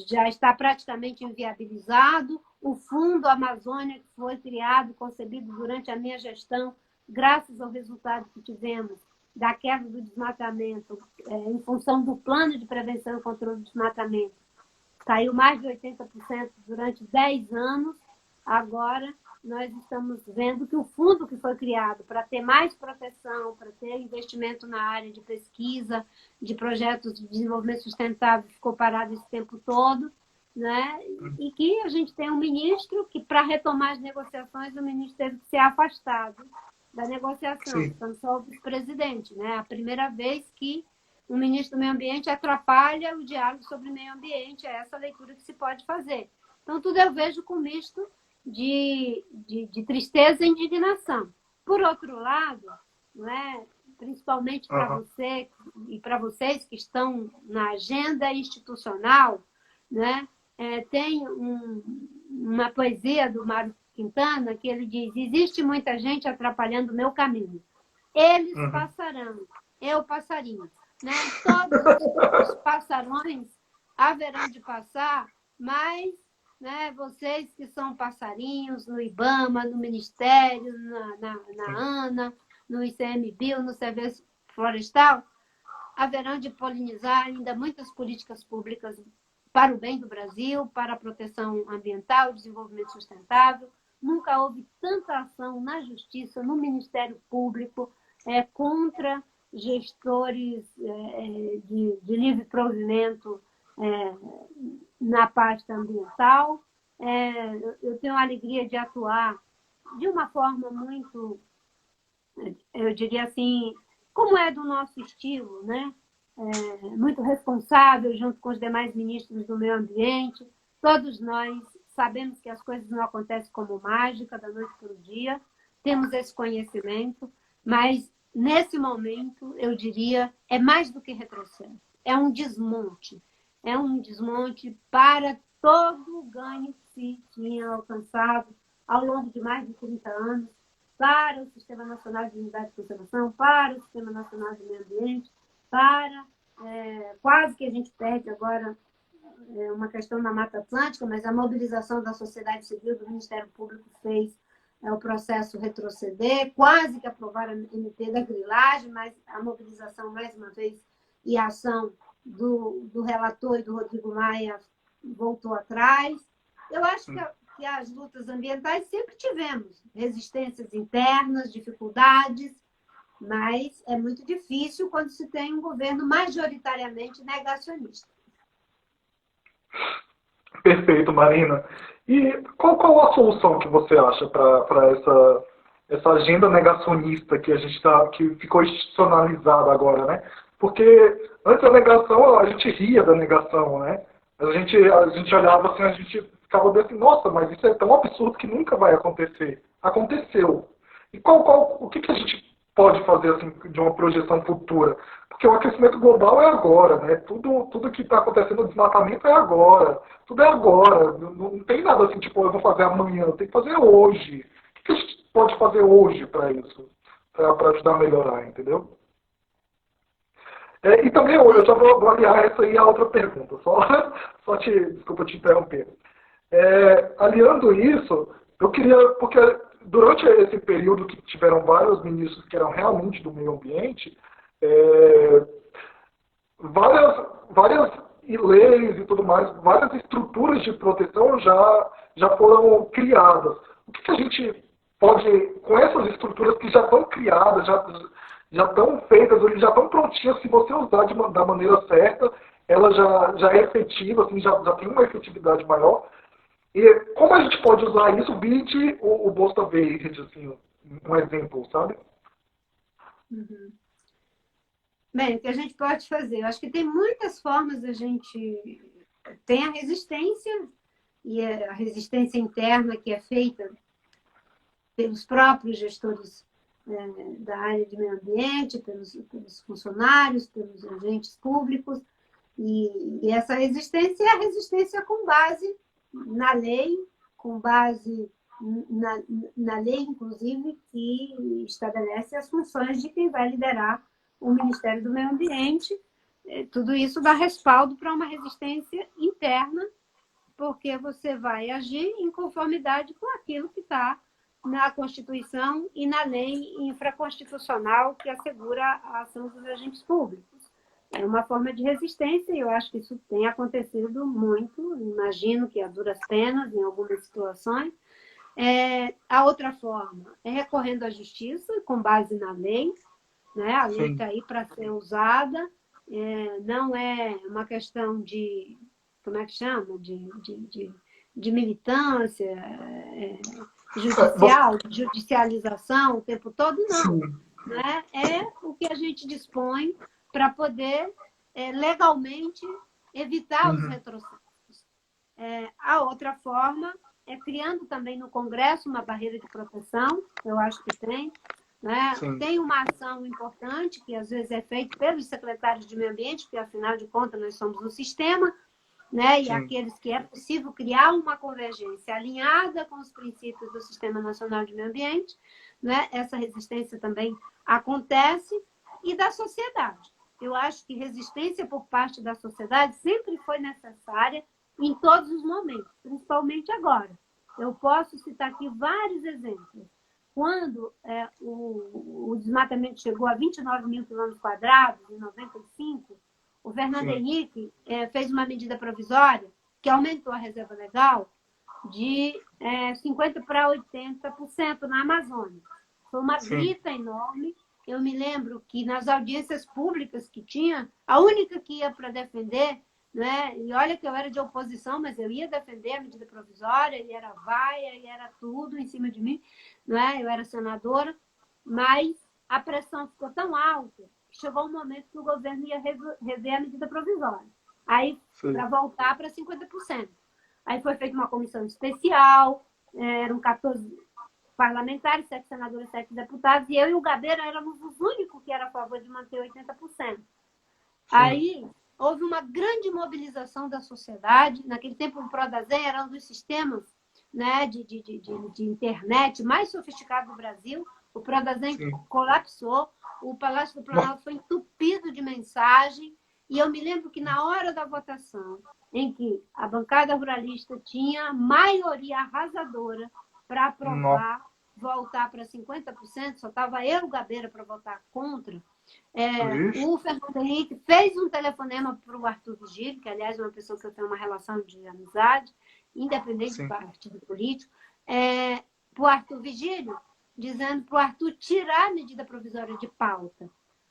já está praticamente inviabilizado. O Fundo Amazônia, que foi criado, concebido durante a minha gestão, graças ao resultado que tivemos da queda do desmatamento, em função do plano de prevenção e controle do desmatamento, caiu mais de 80% durante 10 anos. Agora, nós estamos vendo que o fundo que foi criado para ter mais proteção, para ter investimento na área de pesquisa, de projetos de desenvolvimento sustentável, ficou parado esse tempo todo, né? E que a gente tem um ministro que, para retomar as negociações, o ministro teve que ser afastado da negociação. Então, só o vice-presidente, né? A primeira vez que o ministro do Meio Ambiente atrapalha o diálogo sobre meio ambiente, é essa leitura que se pode fazer. Então, tudo eu vejo com misto de tristeza e indignação. Por outro lado, não é? Principalmente para você e para vocês que estão na agenda institucional, né? Tem uma poesia do Mário Quintana que ele diz: existe muita gente atrapalhando o meu caminho. Eles passarão, eu passarinho. Né? Todos os passarões haverão de passar, mas, né, vocês que são passarinhos no IBAMA, no Ministério, na ANA, no ICMBio, no Serviço Florestal, haverão de polinizar ainda muitas políticas públicas para o bem do Brasil, para a proteção ambiental, desenvolvimento sustentável. Nunca houve tanta ação na Justiça, no Ministério Público, contra gestores de livre provimento na parte ambiental. Eu tenho a alegria de atuar de uma forma muito, eu diria assim, como é do nosso estilo, né? Muito responsável junto com os demais ministros do meio ambiente. Todos nós sabemos que as coisas não acontecem como mágica, da noite para o dia, temos esse conhecimento, mas nesse momento, eu diria, é mais do que retrocesso. É um desmonte. É um desmonte para todo o ganho que se tinha alcançado ao longo de mais de 30 anos para o Sistema Nacional de Unidade de Conservação, para o Sistema Nacional de Meio Ambiente, para quase que a gente perde agora uma questão na Mata Atlântica, mas a mobilização da sociedade civil, do Ministério Público fez o processo retroceder, quase que aprovaram a MP da grilagem, mas a mobilização, mais uma vez, e a ação do relator e do Rodrigo Maia voltou atrás. Eu acho que as lutas ambientais sempre tivemos resistências internas, dificuldades, mas é muito difícil quando se tem um governo majoritariamente negacionista. Perfeito, Marina. E qual a solução que você acha para essa agenda negacionista que que ficou institucionalizada agora, né? Porque antes da negação, a gente ria da negação, né? A gente olhava assim, a gente ficava bem assim, nossa, mas isso é tão absurdo que nunca vai acontecer. Aconteceu. E o que a gente pode fazer assim, de uma projeção futura? Porque o aquecimento global é agora, né? Tudo que está acontecendo no desmatamento é agora. Tudo é agora. Não tem nada assim, tipo, eu vou fazer amanhã, tem que fazer hoje. O que a gente pode fazer hoje para isso? Para ajudar a melhorar, entendeu? E também eu já vou aliar essa aí a outra pergunta. Desculpa te interromper. Aliando isso, eu queria, porque durante esse período que tiveram vários ministros que eram realmente do meio ambiente, várias leis e tudo mais, várias estruturas de proteção já foram criadas. O que a gente pode, com essas estruturas que já estão criadas, já estão feitas, já estão prontinhas, se você usar da maneira certa, ela já é efetiva, assim, já tem uma efetividade maior. E como a gente pode usar isso, vide o Bolsa Verde, assim, um exemplo, sabe? Uhum. Bem, o que a gente pode fazer? Eu acho que tem muitas formas a gente... Tem a resistência, e a resistência interna que é feita pelos próprios gestores da área de meio ambiente, pelos funcionários, pelos agentes públicos. E essa resistência é a resistência com base na lei, com base na lei, inclusive, que estabelece as funções de quem vai liderar o Ministério do Meio Ambiente. Tudo isso dá respaldo para uma resistência interna, porque você vai agir em conformidade com aquilo que está na Constituição e na lei infraconstitucional que assegura a ação dos agentes públicos. É uma forma de resistência e eu acho que isso tem acontecido muito, imagino que a duras penas em algumas situações. A outra forma é recorrendo à justiça com base na lei, né? A lei está aí para ser usada, não é uma questão de, como é que chama? De militância judicial, de judicialização o tempo todo, não. Né? É o que a gente dispõe para poder legalmente evitar os retrocessos. A outra forma é criando também no Congresso uma barreira de proteção, eu acho que tem. Né? Tem uma ação importante que às vezes é feita pelos secretários de meio ambiente, porque afinal de contas nós somos um sistema, né? E aqueles que é possível criar uma convergência alinhada com os princípios do Sistema Nacional de Meio Ambiente, né? Essa resistência também acontece, e da sociedade. Eu acho que resistência por parte da sociedade sempre foi necessária em todos os momentos, principalmente agora. Eu posso citar aqui vários exemplos. Quando o desmatamento chegou a 29 mil quilômetros quadrados, em 95, o Fernando Henrique fez uma medida provisória que aumentou a reserva legal de 50% para 80% na Amazônia. Foi uma grita enorme. Eu me lembro que nas audiências públicas que tinha, a única que ia para defender, né? E olha que eu era de oposição, mas eu ia defender a medida provisória, e era vaia, e era tudo em cima de mim, né? Eu era senadora, mas a pressão ficou tão alta que chegou um momento que o governo ia rever a medida provisória. Aí, para voltar para 50%. Aí foi feita uma comissão especial, eram 14 parlamentares, 7 senadores, 7 deputados, e eu e o Gabeira éramos os únicos que eram a favor de manter 80%. Aí houve uma grande mobilização da sociedade. Naquele tempo, o Prodazem era um dos sistemas né, de internet mais sofisticado do Brasil. O Prodazem Sim. colapsou, o Palácio do Planalto foi entupido de mensagem, e eu me lembro que na hora da votação, em que a bancada ruralista tinha maioria arrasadora para aprovar, voltar para 50%, só estava eu e o Gabeira para votar contra, o Fernando Henrique fez um telefonema para o Arthur Vigílio, que, aliás, é uma pessoa que eu tenho uma relação de amizade, independente do partido político, para o Arthur Vigílio, dizendo para o Arthur tirar a medida provisória de pauta,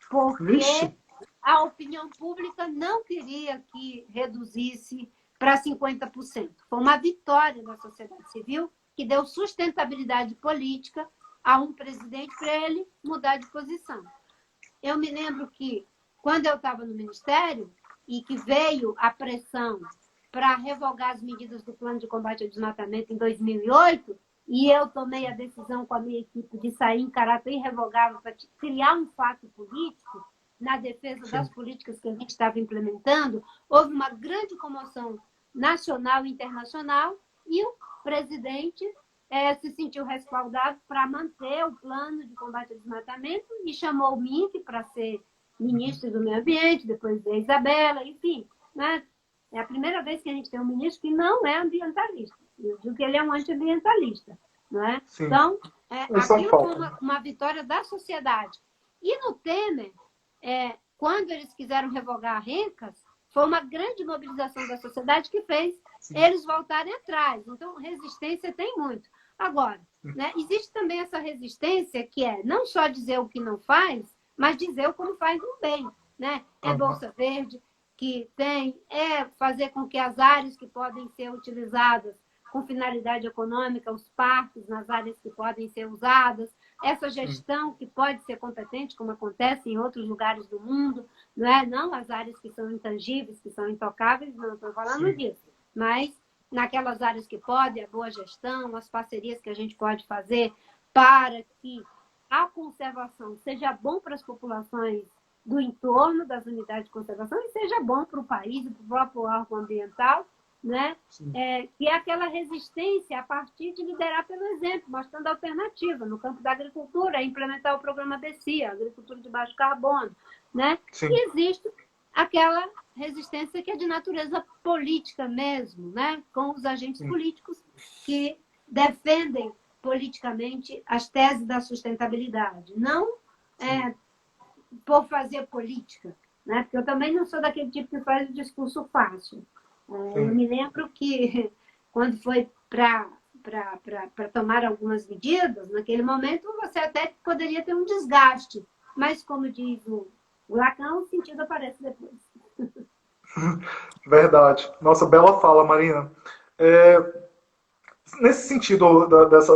porque a opinião pública não queria que reduzisse para 50%. Foi uma vitória da sociedade civil que deu sustentabilidade política a um presidente para ele mudar de posição. Eu me lembro que, quando eu estava no Ministério e que veio a pressão para revogar as medidas do Plano de Combate ao Desmatamento em 2008, e eu tomei a decisão com a minha equipe de sair em caráter irrevogável para criar um fato político na defesa das políticas que a gente estava implementando, houve uma grande comoção nacional e internacional e o presidente se sentiu respaldado para manter o plano de combate ao desmatamento e chamou o Mink para ser ministro do Meio Ambiente, depois veio a Isabela, enfim. Né? É a primeira vez que a gente tem um ministro que não é ambientalista. Eu digo que ele é um antiambientalista. Não é? Então, aquilo foi uma vitória da sociedade. E no Temer, quando eles quiseram revogar a RENCAS, foi uma grande mobilização da sociedade que fez eles voltarem atrás. Então, resistência tem muito. Agora, né, existe também essa resistência que é não só dizer o que não faz, mas dizer o como faz no bem. Né? Bolsa Verde, que fazer com que as áreas que podem ser utilizadas com finalidade econômica, os parques nas áreas que podem ser usadas, essa gestão que pode ser competente, como acontece em outros lugares do mundo, não as áreas que são intangíveis, que são intocáveis, não estou falando disso, mas naquelas áreas que podem, a boa gestão, as parcerias que a gente pode fazer para que a conservação seja bom para as populações do entorno das unidades de conservação e seja bom para o país e para o próprio órgão ambiental, né? Que é aquela resistência a partir de liderar pelo exemplo, mostrando alternativa. No campo da agricultura, implementar o programa BECIA, agricultura de baixo carbono. Né? E existe aquela resistência que é de natureza política mesmo, né? Com os agentes políticos que defendem politicamente as teses da sustentabilidade. Não por fazer política, né? Porque eu também não sou daquele tipo que faz o discurso fácil. Eu me lembro que, quando foi para tomar algumas medidas, naquele momento você até poderia ter um desgaste, mas, como diz o Lacan, o sentido aparece depois. Verdade. Nossa, bela fala, Marina. Nesse sentido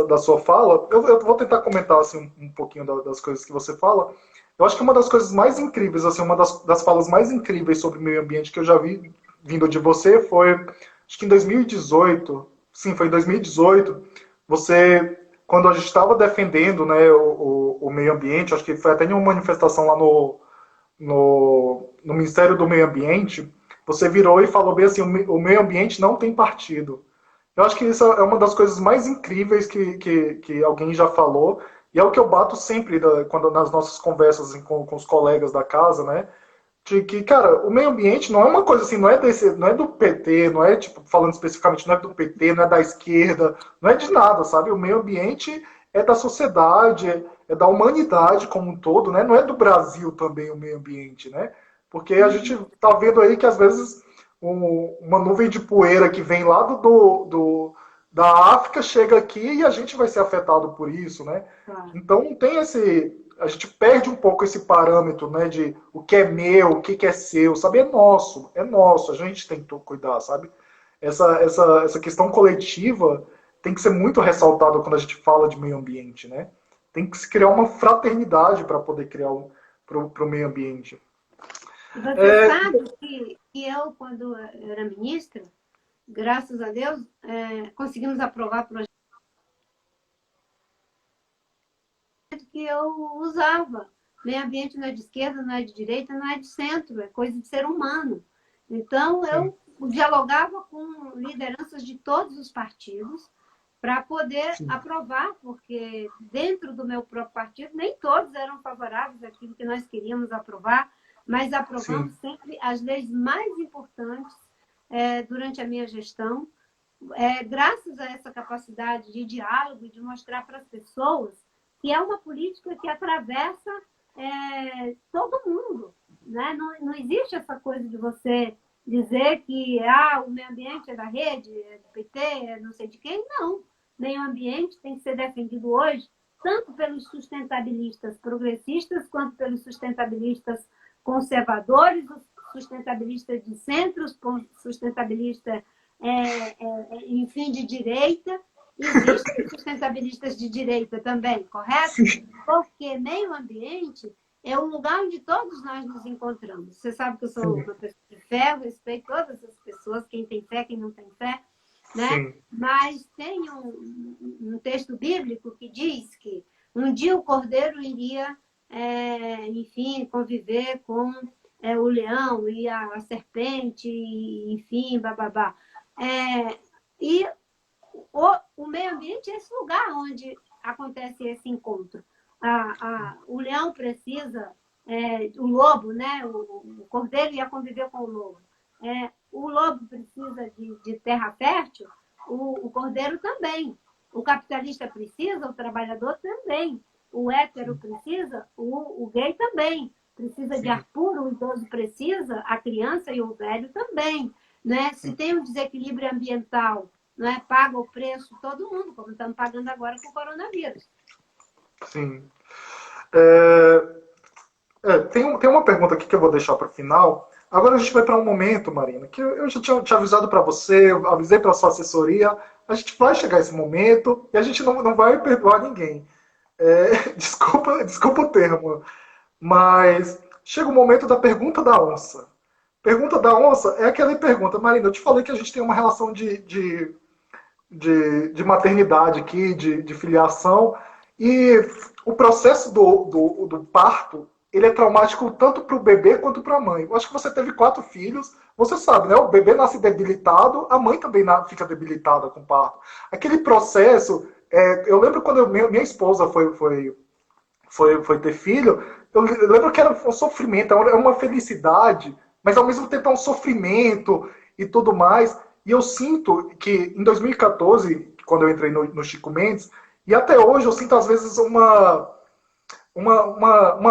da sua fala, eu vou tentar comentar assim, um pouquinho das coisas que você fala. Eu acho que uma das coisas mais incríveis, assim, uma das falas mais incríveis sobre o meio ambiente que eu já vi vindo de você foi, acho que em 2018, sim, foi em 2018, você, quando a gente estava defendendo, né, o meio ambiente, acho que foi até em uma manifestação lá no Ministério do Meio Ambiente, você virou e falou bem assim, o meio ambiente não tem partido. Eu acho que isso é uma das coisas mais incríveis que alguém já falou, e é o que eu bato sempre quando nas nossas conversas assim, com os colegas da casa, né? De que, cara, o meio ambiente não é uma coisa assim, não é do PT, não é, tipo, falando especificamente, não é do PT, não é da esquerda, não é de nada, sabe? O meio ambiente é da sociedade, é da humanidade como um todo, né? Não é do Brasil também o meio ambiente, né? Porque a gente tá vendo aí que às vezes uma nuvem de poeira que vem lá da África chega aqui e a gente vai ser afetado por isso, né? Então tem a gente perde um pouco esse parâmetro, né, de o que é meu, o que é seu, sabe? É nosso, a gente tem que cuidar, sabe? Essa questão coletiva tem que ser muito ressaltada quando a gente fala de meio ambiente, né? Tem que se criar uma fraternidade para poder criar pro meio ambiente. Você sabe que eu, quando era ministra, graças a Deus, conseguimos aprovar projetos que eu usava. Meio ambiente não é de esquerda, não é de direita, não é de centro, é coisa de ser humano. Então, eu dialogava com lideranças de todos os partidos para poder Sim. aprovar, porque dentro do meu próprio partido nem todos eram favoráveis àquilo que nós queríamos aprovar, mas aprovamos Sim. sempre as leis mais importantes durante a minha gestão, graças a essa capacidade de diálogo e de mostrar para as pessoas que é uma política que atravessa todo mundo. Né? Não existe essa coisa de você dizer que o meio ambiente é da rede, é do PT, é não sei de quem. Não. Meio ambiente tem que ser defendido hoje, tanto pelos sustentabilistas progressistas, quanto pelos sustentabilistas conservadores, os sustentabilistas de centro, os sustentabilistas, enfim, de direita. Existem sustentabilistas de direita também, correto? Sim. Porque meio ambiente é um lugar onde todos nós nos encontramos. Você sabe que eu sou uma pessoa de fé, eu respeito todas as pessoas, quem tem fé, quem não tem fé, né? Sim. Mas tem um texto bíblico que diz que um dia o cordeiro iria, enfim, conviver com o leão e a serpente, enfim, bababá. E o meio ambiente é esse lugar onde acontece esse encontro. O leão precisa, o lobo, né? O cordeiro ia conviver com o lobo. O lobo precisa de terra fértil, o cordeiro também. O capitalista precisa, o trabalhador também. O hétero precisa, o gay também. Precisa de ar puro, o idoso precisa, a criança e o velho também. Né? Se tem um desequilíbrio ambiental, não é? Paga o preço todo mundo, como estamos pagando agora com o coronavírus. Sim. Tem uma pergunta aqui que eu vou deixar para o final. Agora a gente vai para um momento, Marina, que eu já tinha avisado para você, eu avisei para a sua assessoria. A gente vai chegar a esse momento e a gente não vai perdoar ninguém. Desculpa o termo, mas chega o momento da pergunta da onça. Pergunta da onça é aquela pergunta, Marina, eu te falei que a gente tem uma relação de maternidade aqui, de filiação, e o processo do parto, ele é traumático tanto para o bebê quanto para a mãe. Eu acho que você teve 4 filhos, você sabe, né? O bebê nasce debilitado, a mãe também fica debilitada com o parto. Aquele processo, eu lembro quando minha esposa foi ter filho, eu lembro que era um sofrimento, era uma felicidade, mas ao mesmo tempo é um sofrimento e tudo mais. E eu sinto que em 2014, quando eu entrei no Chico Mendes, e até hoje eu sinto às vezes uma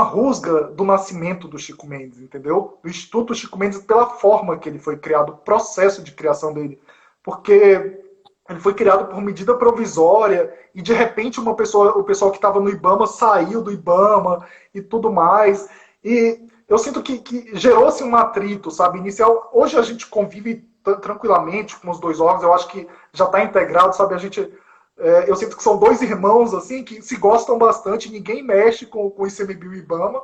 rusga do nascimento do Chico Mendes, entendeu? Do Instituto Chico Mendes pela forma que ele foi criado, o processo de criação dele. Porque ele foi criado por medida provisória e de repente o pessoal que estava no IBAMA saiu do IBAMA e tudo mais. E eu sinto que gerou-se um atrito, sabe, inicial. Hoje a gente convive tranquilamente com os 2 órgãos, eu acho que já está integrado, sabe, eu sinto que são 2 irmãos assim que se gostam bastante, ninguém mexe com o ICMBio e o IBAMA.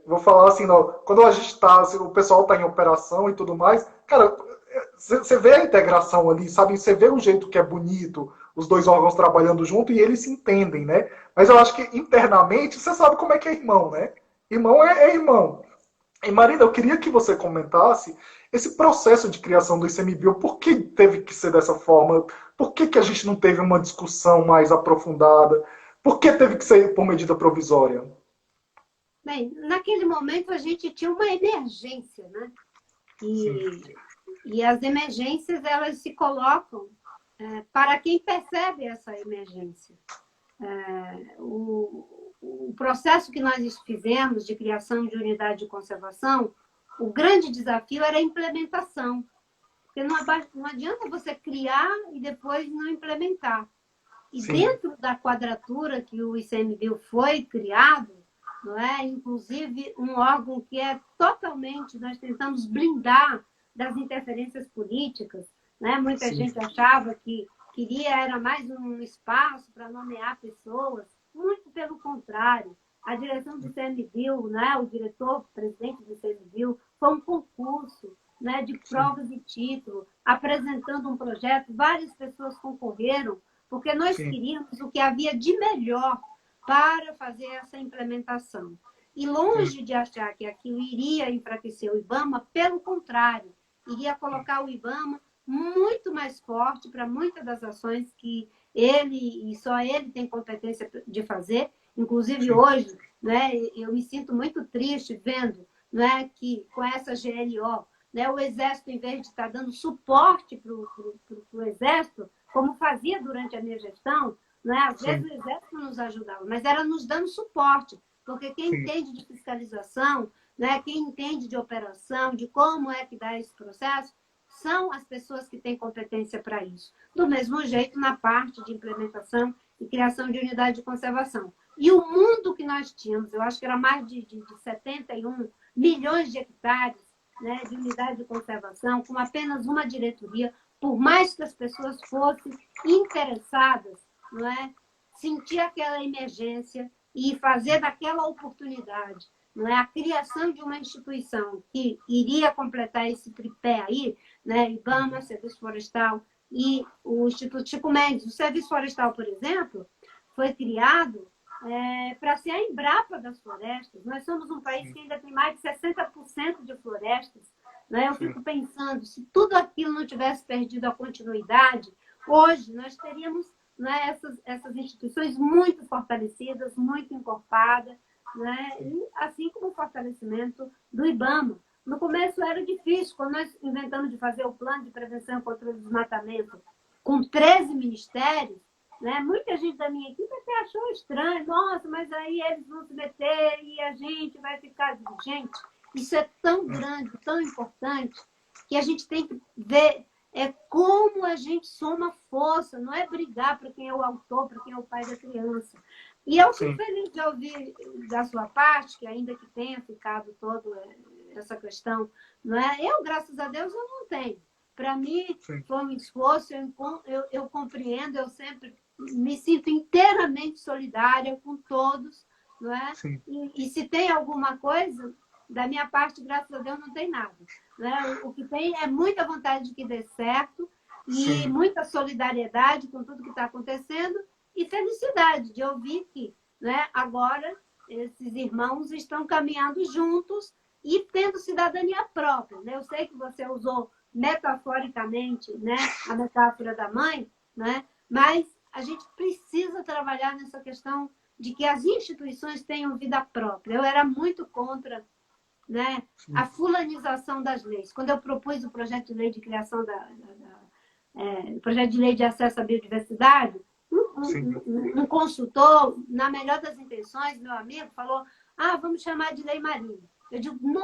Vou falar assim, não, quando a gente o pessoal está em operação e tudo mais, cara, você vê a integração ali, sabe? Você vê o jeito que é bonito, os 2 órgãos trabalhando junto e eles se entendem, né? Mas eu acho que internamente, você sabe como é que é irmão, né? Irmão é irmão. E Marina, eu queria que você comentasse esse processo de criação do ICMBio, por que teve que ser dessa forma? Por que a gente não teve uma discussão mais aprofundada? Por que teve que ser por medida provisória? Bem, naquele momento a gente tinha uma emergência, né? E as emergências, elas se colocam para quem percebe essa emergência. O processo que nós fizemos de criação de unidade de conservação, o grande desafio era a implementação. Porque não adianta você criar e depois não implementar. E Sim. Dentro da quadratura que o ICMBio foi criado, não é? Inclusive um órgão que é totalmente, nós tentamos blindar das interferências políticas, né? Muita gente achava que era mais um espaço para nomear pessoas, muito pelo contrário. A direção do ICMBio, né? O diretor-presidente do ICMBio, foi um concurso, né? De provas e título, apresentando um projeto, várias pessoas concorreram, porque nós queríamos o que havia de melhor para fazer essa implementação. E longe de achar que aquilo iria enfraquecer o IBAMA, pelo contrário, iria colocar o IBAMA muito mais forte para muitas das ações que ele e só ele tem competência de fazer. Inclusive hoje, né, eu me sinto muito triste vendo, né, que com essa GLO, né, o Exército, em vez de estar dando suporte para o Exército, como fazia durante a minha gestão, né, às vezes o Exército nos ajudava, mas era nos dando suporte, porque quem entende de fiscalização, né, quem entende de operação, de como é que dá esse processo, são as pessoas que têm competência para isso. Do mesmo jeito, na parte de implementação e criação de unidade de conservação. E o mundo que nós tínhamos, eu acho que era mais de 71 milhões de hectares, né, de unidade de conservação, com apenas uma diretoria, por mais que as pessoas fossem interessadas, não é, sentir aquela emergência e fazer daquela oportunidade, não é, a criação de uma instituição que iria completar esse tripé aí, né, IBAMA, Serviço Florestal e o Instituto Chico Mendes. O Serviço Florestal, por exemplo, foi criado para ser a Embrapa das florestas. Nós somos um país que ainda tem mais de 60% de florestas. Né? Eu fico pensando, se tudo aquilo não tivesse perdido a continuidade, hoje nós teríamos, né, essas instituições muito fortalecidas, muito encorpadas, né? E assim como o fortalecimento do IBAMA. No começo era difícil, quando nós inventamos de fazer o plano de prevenção e controle do desmatamento com 13 ministérios, né? Muita gente da minha equipe até achou estranho. Nossa, mas aí eles vão se meter e a gente vai ficar... Gente, isso é tão grande, tão importante, que a gente tem que ver como a gente soma força, não é brigar para quem é o autor, para quem é o pai da criança. E eu fico feliz de ouvir da sua parte, que ainda que tenha ficado toda essa questão, não é? Eu, graças a Deus, eu não tenho. Para mim, foi um esforço, eu compreendo, eu sempre me sinto inteiramente solidária com todos, não é? E se tem alguma coisa, da minha parte, graças a Deus, não tem nada. Né? O que tem é muita vontade de que dê certo e muita solidariedade com tudo que está acontecendo e felicidade de ouvir que, né, agora esses irmãos estão caminhando juntos e tendo cidadania própria. Né? Eu sei que você usou metaforicamente, né, a metáfora da mãe, né? Mas a gente precisa trabalhar nessa questão de que as instituições tenham vida própria. Eu era muito contra, né, a fulanização das leis. Quando eu propus o projeto de lei de criação projeto de lei de acesso à biodiversidade, um consultor, na melhor das intenções, meu amigo, falou: vamos chamar de lei marinha. Eu digo: não.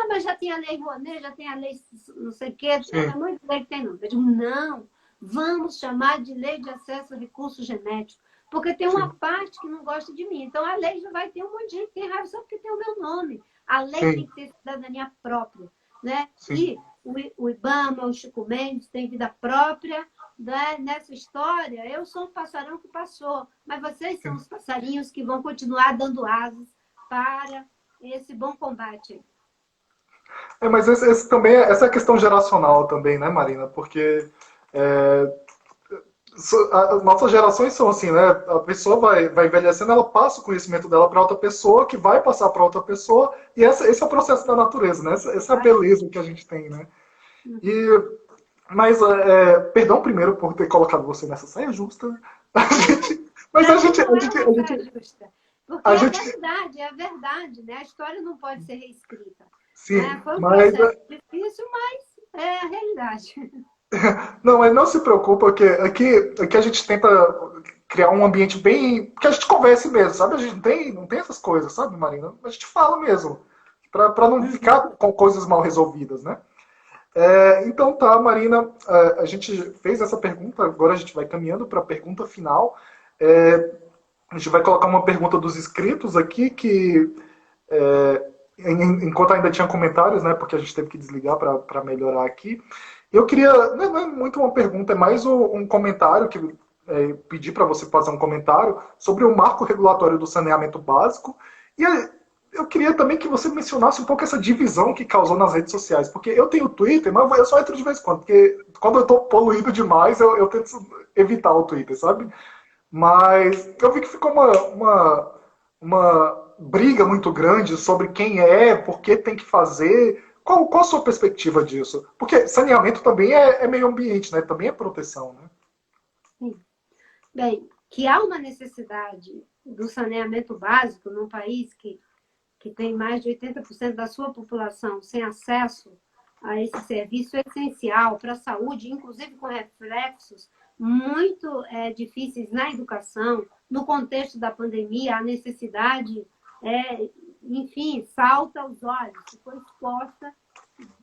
Mas já tem a lei Rouanet, já tem a lei não sei o quê, tem um monte de lei que tem não. Eu digo: não, vamos chamar de lei de acesso a recursos genéticos, porque tem uma parte que não gosta de mim. Então, a lei já vai ter um monte de gente que tem raiva só porque tem o meu nome. A lei tem que ter cidadania própria. Né? E o IBAMA, o Chico Mendes tem vida própria. Né? Nessa história, eu sou um passarão que passou, mas vocês são os passarinhos que vão continuar dando asas para esse bom combate. Mas esse também, essa é a questão geracional também, né, Marina? Porque... as nossas gerações são assim, né? A pessoa vai envelhecendo, ela passa o conhecimento dela para outra pessoa, que vai passar para outra pessoa, e esse é o processo da natureza, né? Essa é a beleza que a gente tem, né? Mas, perdão primeiro por ter colocado você nessa saia justa. Mas a gente... É a verdade, né? A história não pode ser reescrita. Sim, foi um processo difícil, mas é a realidade. Não, mas não se preocupa, que aqui a gente tenta criar um ambiente bem... que a gente converse mesmo, sabe? A gente não tem essas coisas, sabe, Marina? A gente fala mesmo, para não ficar com coisas mal resolvidas, né? Então tá, Marina, a gente fez essa pergunta, agora a gente vai caminhando para a pergunta final. A gente vai colocar uma pergunta dos inscritos aqui, que enquanto ainda tinha comentários, né, porque a gente teve que desligar para melhorar aqui. Eu queria, não é muito uma pergunta, é mais um comentário, que pedi para você fazer um comentário sobre o marco regulatório do saneamento básico. E eu queria também que você mencionasse um pouco essa divisão que causou nas redes sociais, porque eu tenho Twitter, mas eu só entro de vez em quando, porque quando eu estou poluído demais, eu tento evitar o Twitter, sabe? Mas eu vi que ficou uma briga muito grande sobre quem por que tem que fazer. Qual a sua perspectiva disso? Porque saneamento também é meio ambiente, né? Também é proteção, né? Sim. Bem, que há uma necessidade do saneamento básico num país que tem mais de 80% da sua população sem acesso a esse serviço essencial para a saúde, inclusive com reflexos muito difíceis na educação, no contexto da pandemia, a necessidade, enfim, salta aos olhos, ficou exposta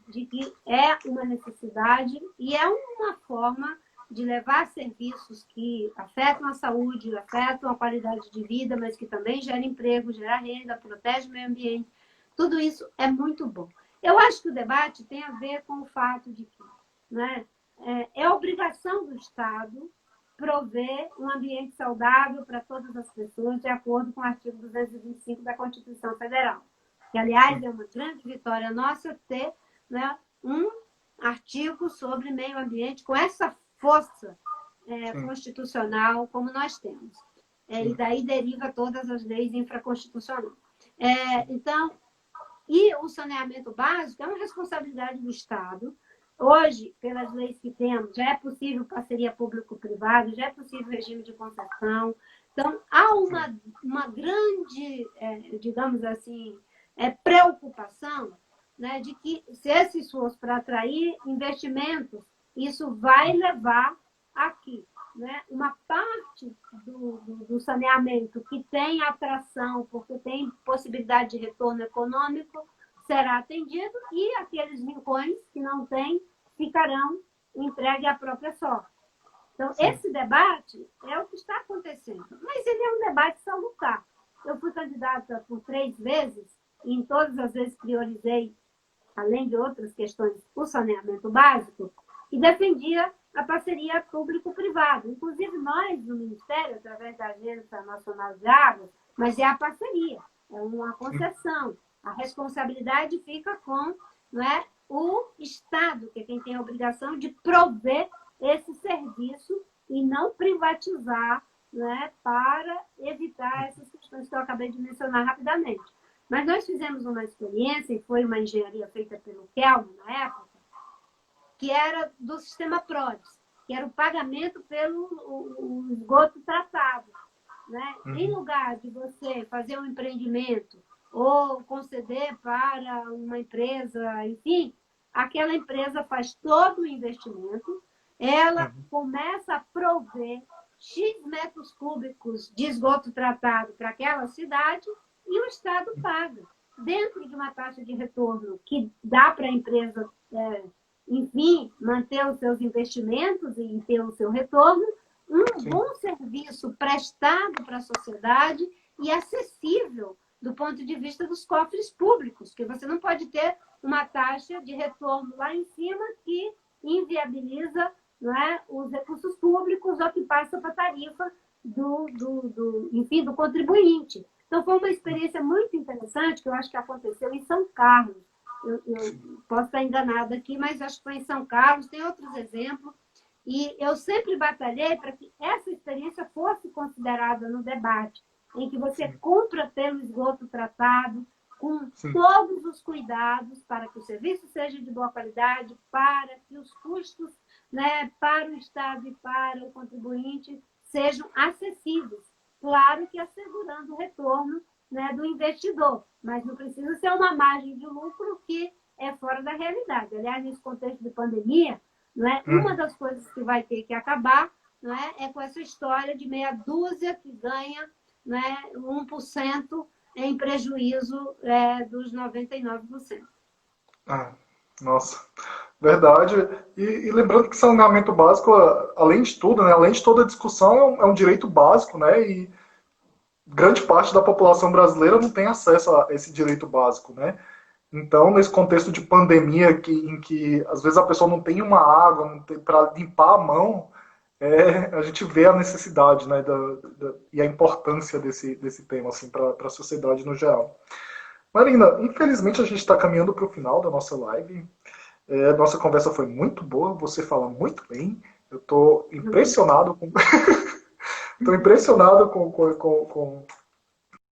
de que é uma necessidade e é uma forma de levar serviços que afetam a saúde, afetam a qualidade de vida, mas que também geram emprego, geram renda, protege o meio ambiente. Tudo isso é muito bom. Eu acho que o debate tem a ver com o fato de que, né, é obrigação do Estado prover um ambiente saudável para todas as pessoas, de acordo com o artigo 225 da Constituição Federal. Que, aliás, é uma grande vitória nossa ter, né, um artigo sobre meio ambiente com essa força constitucional como nós temos. E daí deriva todas as leis infraconstitucionais. Então, e o saneamento básico é uma responsabilidade do Estado. Hoje, pelas leis que temos, já é possível parceria público-privada, já é possível regime de concessão. Então, há uma grande, digamos assim, preocupação, né, de que, se esse esforço para atrair investimentos, isso vai levar aqui, né, uma parte do saneamento que tem atração, porque tem possibilidade de retorno econômico, será atendido, e aqueles rincões que não têm ficarão entregues à própria sorte. Então, esse debate é o que está acontecendo, mas ele é um debate salutar. Eu fui candidata por 3 vezes, e em todas as vezes priorizei, além de outras questões, o saneamento básico, e defendia a parceria público-privada. Inclusive, nós, no Ministério, através da Agência Nacional de Águas, mas é a parceria, é uma concessão. A responsabilidade fica com, né, o Estado, que é quem tem a obrigação de prover esse serviço e não privatizar, né, para evitar essas questões que eu acabei de mencionar rapidamente. Mas nós fizemos uma experiência, e foi uma engenharia feita pelo Kelmo, na época, que era do sistema PRODES, que era o pagamento pelo o esgoto tratado. Né? Em lugar de você fazer um empreendimento ou conceder para uma empresa, enfim, aquela empresa faz todo o investimento, ela começa a prover X metros cúbicos de esgoto tratado para aquela cidade e o Estado paga, dentro de uma taxa de retorno que dá para a empresa, enfim, manter os seus investimentos e ter o seu retorno, bom serviço prestado para a sociedade e acessível do ponto de vista dos cofres públicos, porque você não pode ter uma taxa de retorno lá em cima que inviabiliza, não é, os recursos públicos ou que passa para a tarifa enfim, do contribuinte. Então, foi uma experiência muito interessante que eu acho que aconteceu em São Carlos. Eu posso estar enganada aqui, mas acho que foi em São Carlos, tem outros exemplos. E eu sempre batalhei para que essa experiência fosse considerada no debate, em que você cumpra pelo esgoto tratado, com todos os cuidados para que o serviço seja de boa qualidade, para que os custos, né, para o Estado e para o contribuinte sejam acessíveis. Claro que assegurando o retorno, né, do investidor, mas não precisa ser uma margem de lucro que é fora da realidade. Aliás, nesse contexto de pandemia, né, uma das coisas que vai ter que acabar, né, é com essa história de meia dúzia que ganha, né, 1% em prejuízo dos 99%. Nossa, verdade. E lembrando que saneamento básico, além de tudo, né, além de toda a discussão, é um direito básico, né? E grande parte da população brasileira não tem acesso a esse direito básico, né? Então, nesse contexto de pandemia, em que às vezes a pessoa não tem uma água, não tem para limpar a mão, a gente vê a necessidade, né, e a importância desse tema assim, para a sociedade no geral. Marina, infelizmente a gente está caminhando para o final da nossa live. Nossa conversa foi muito boa, você fala muito bem. Eu estou impressionado com... Estou impressionado com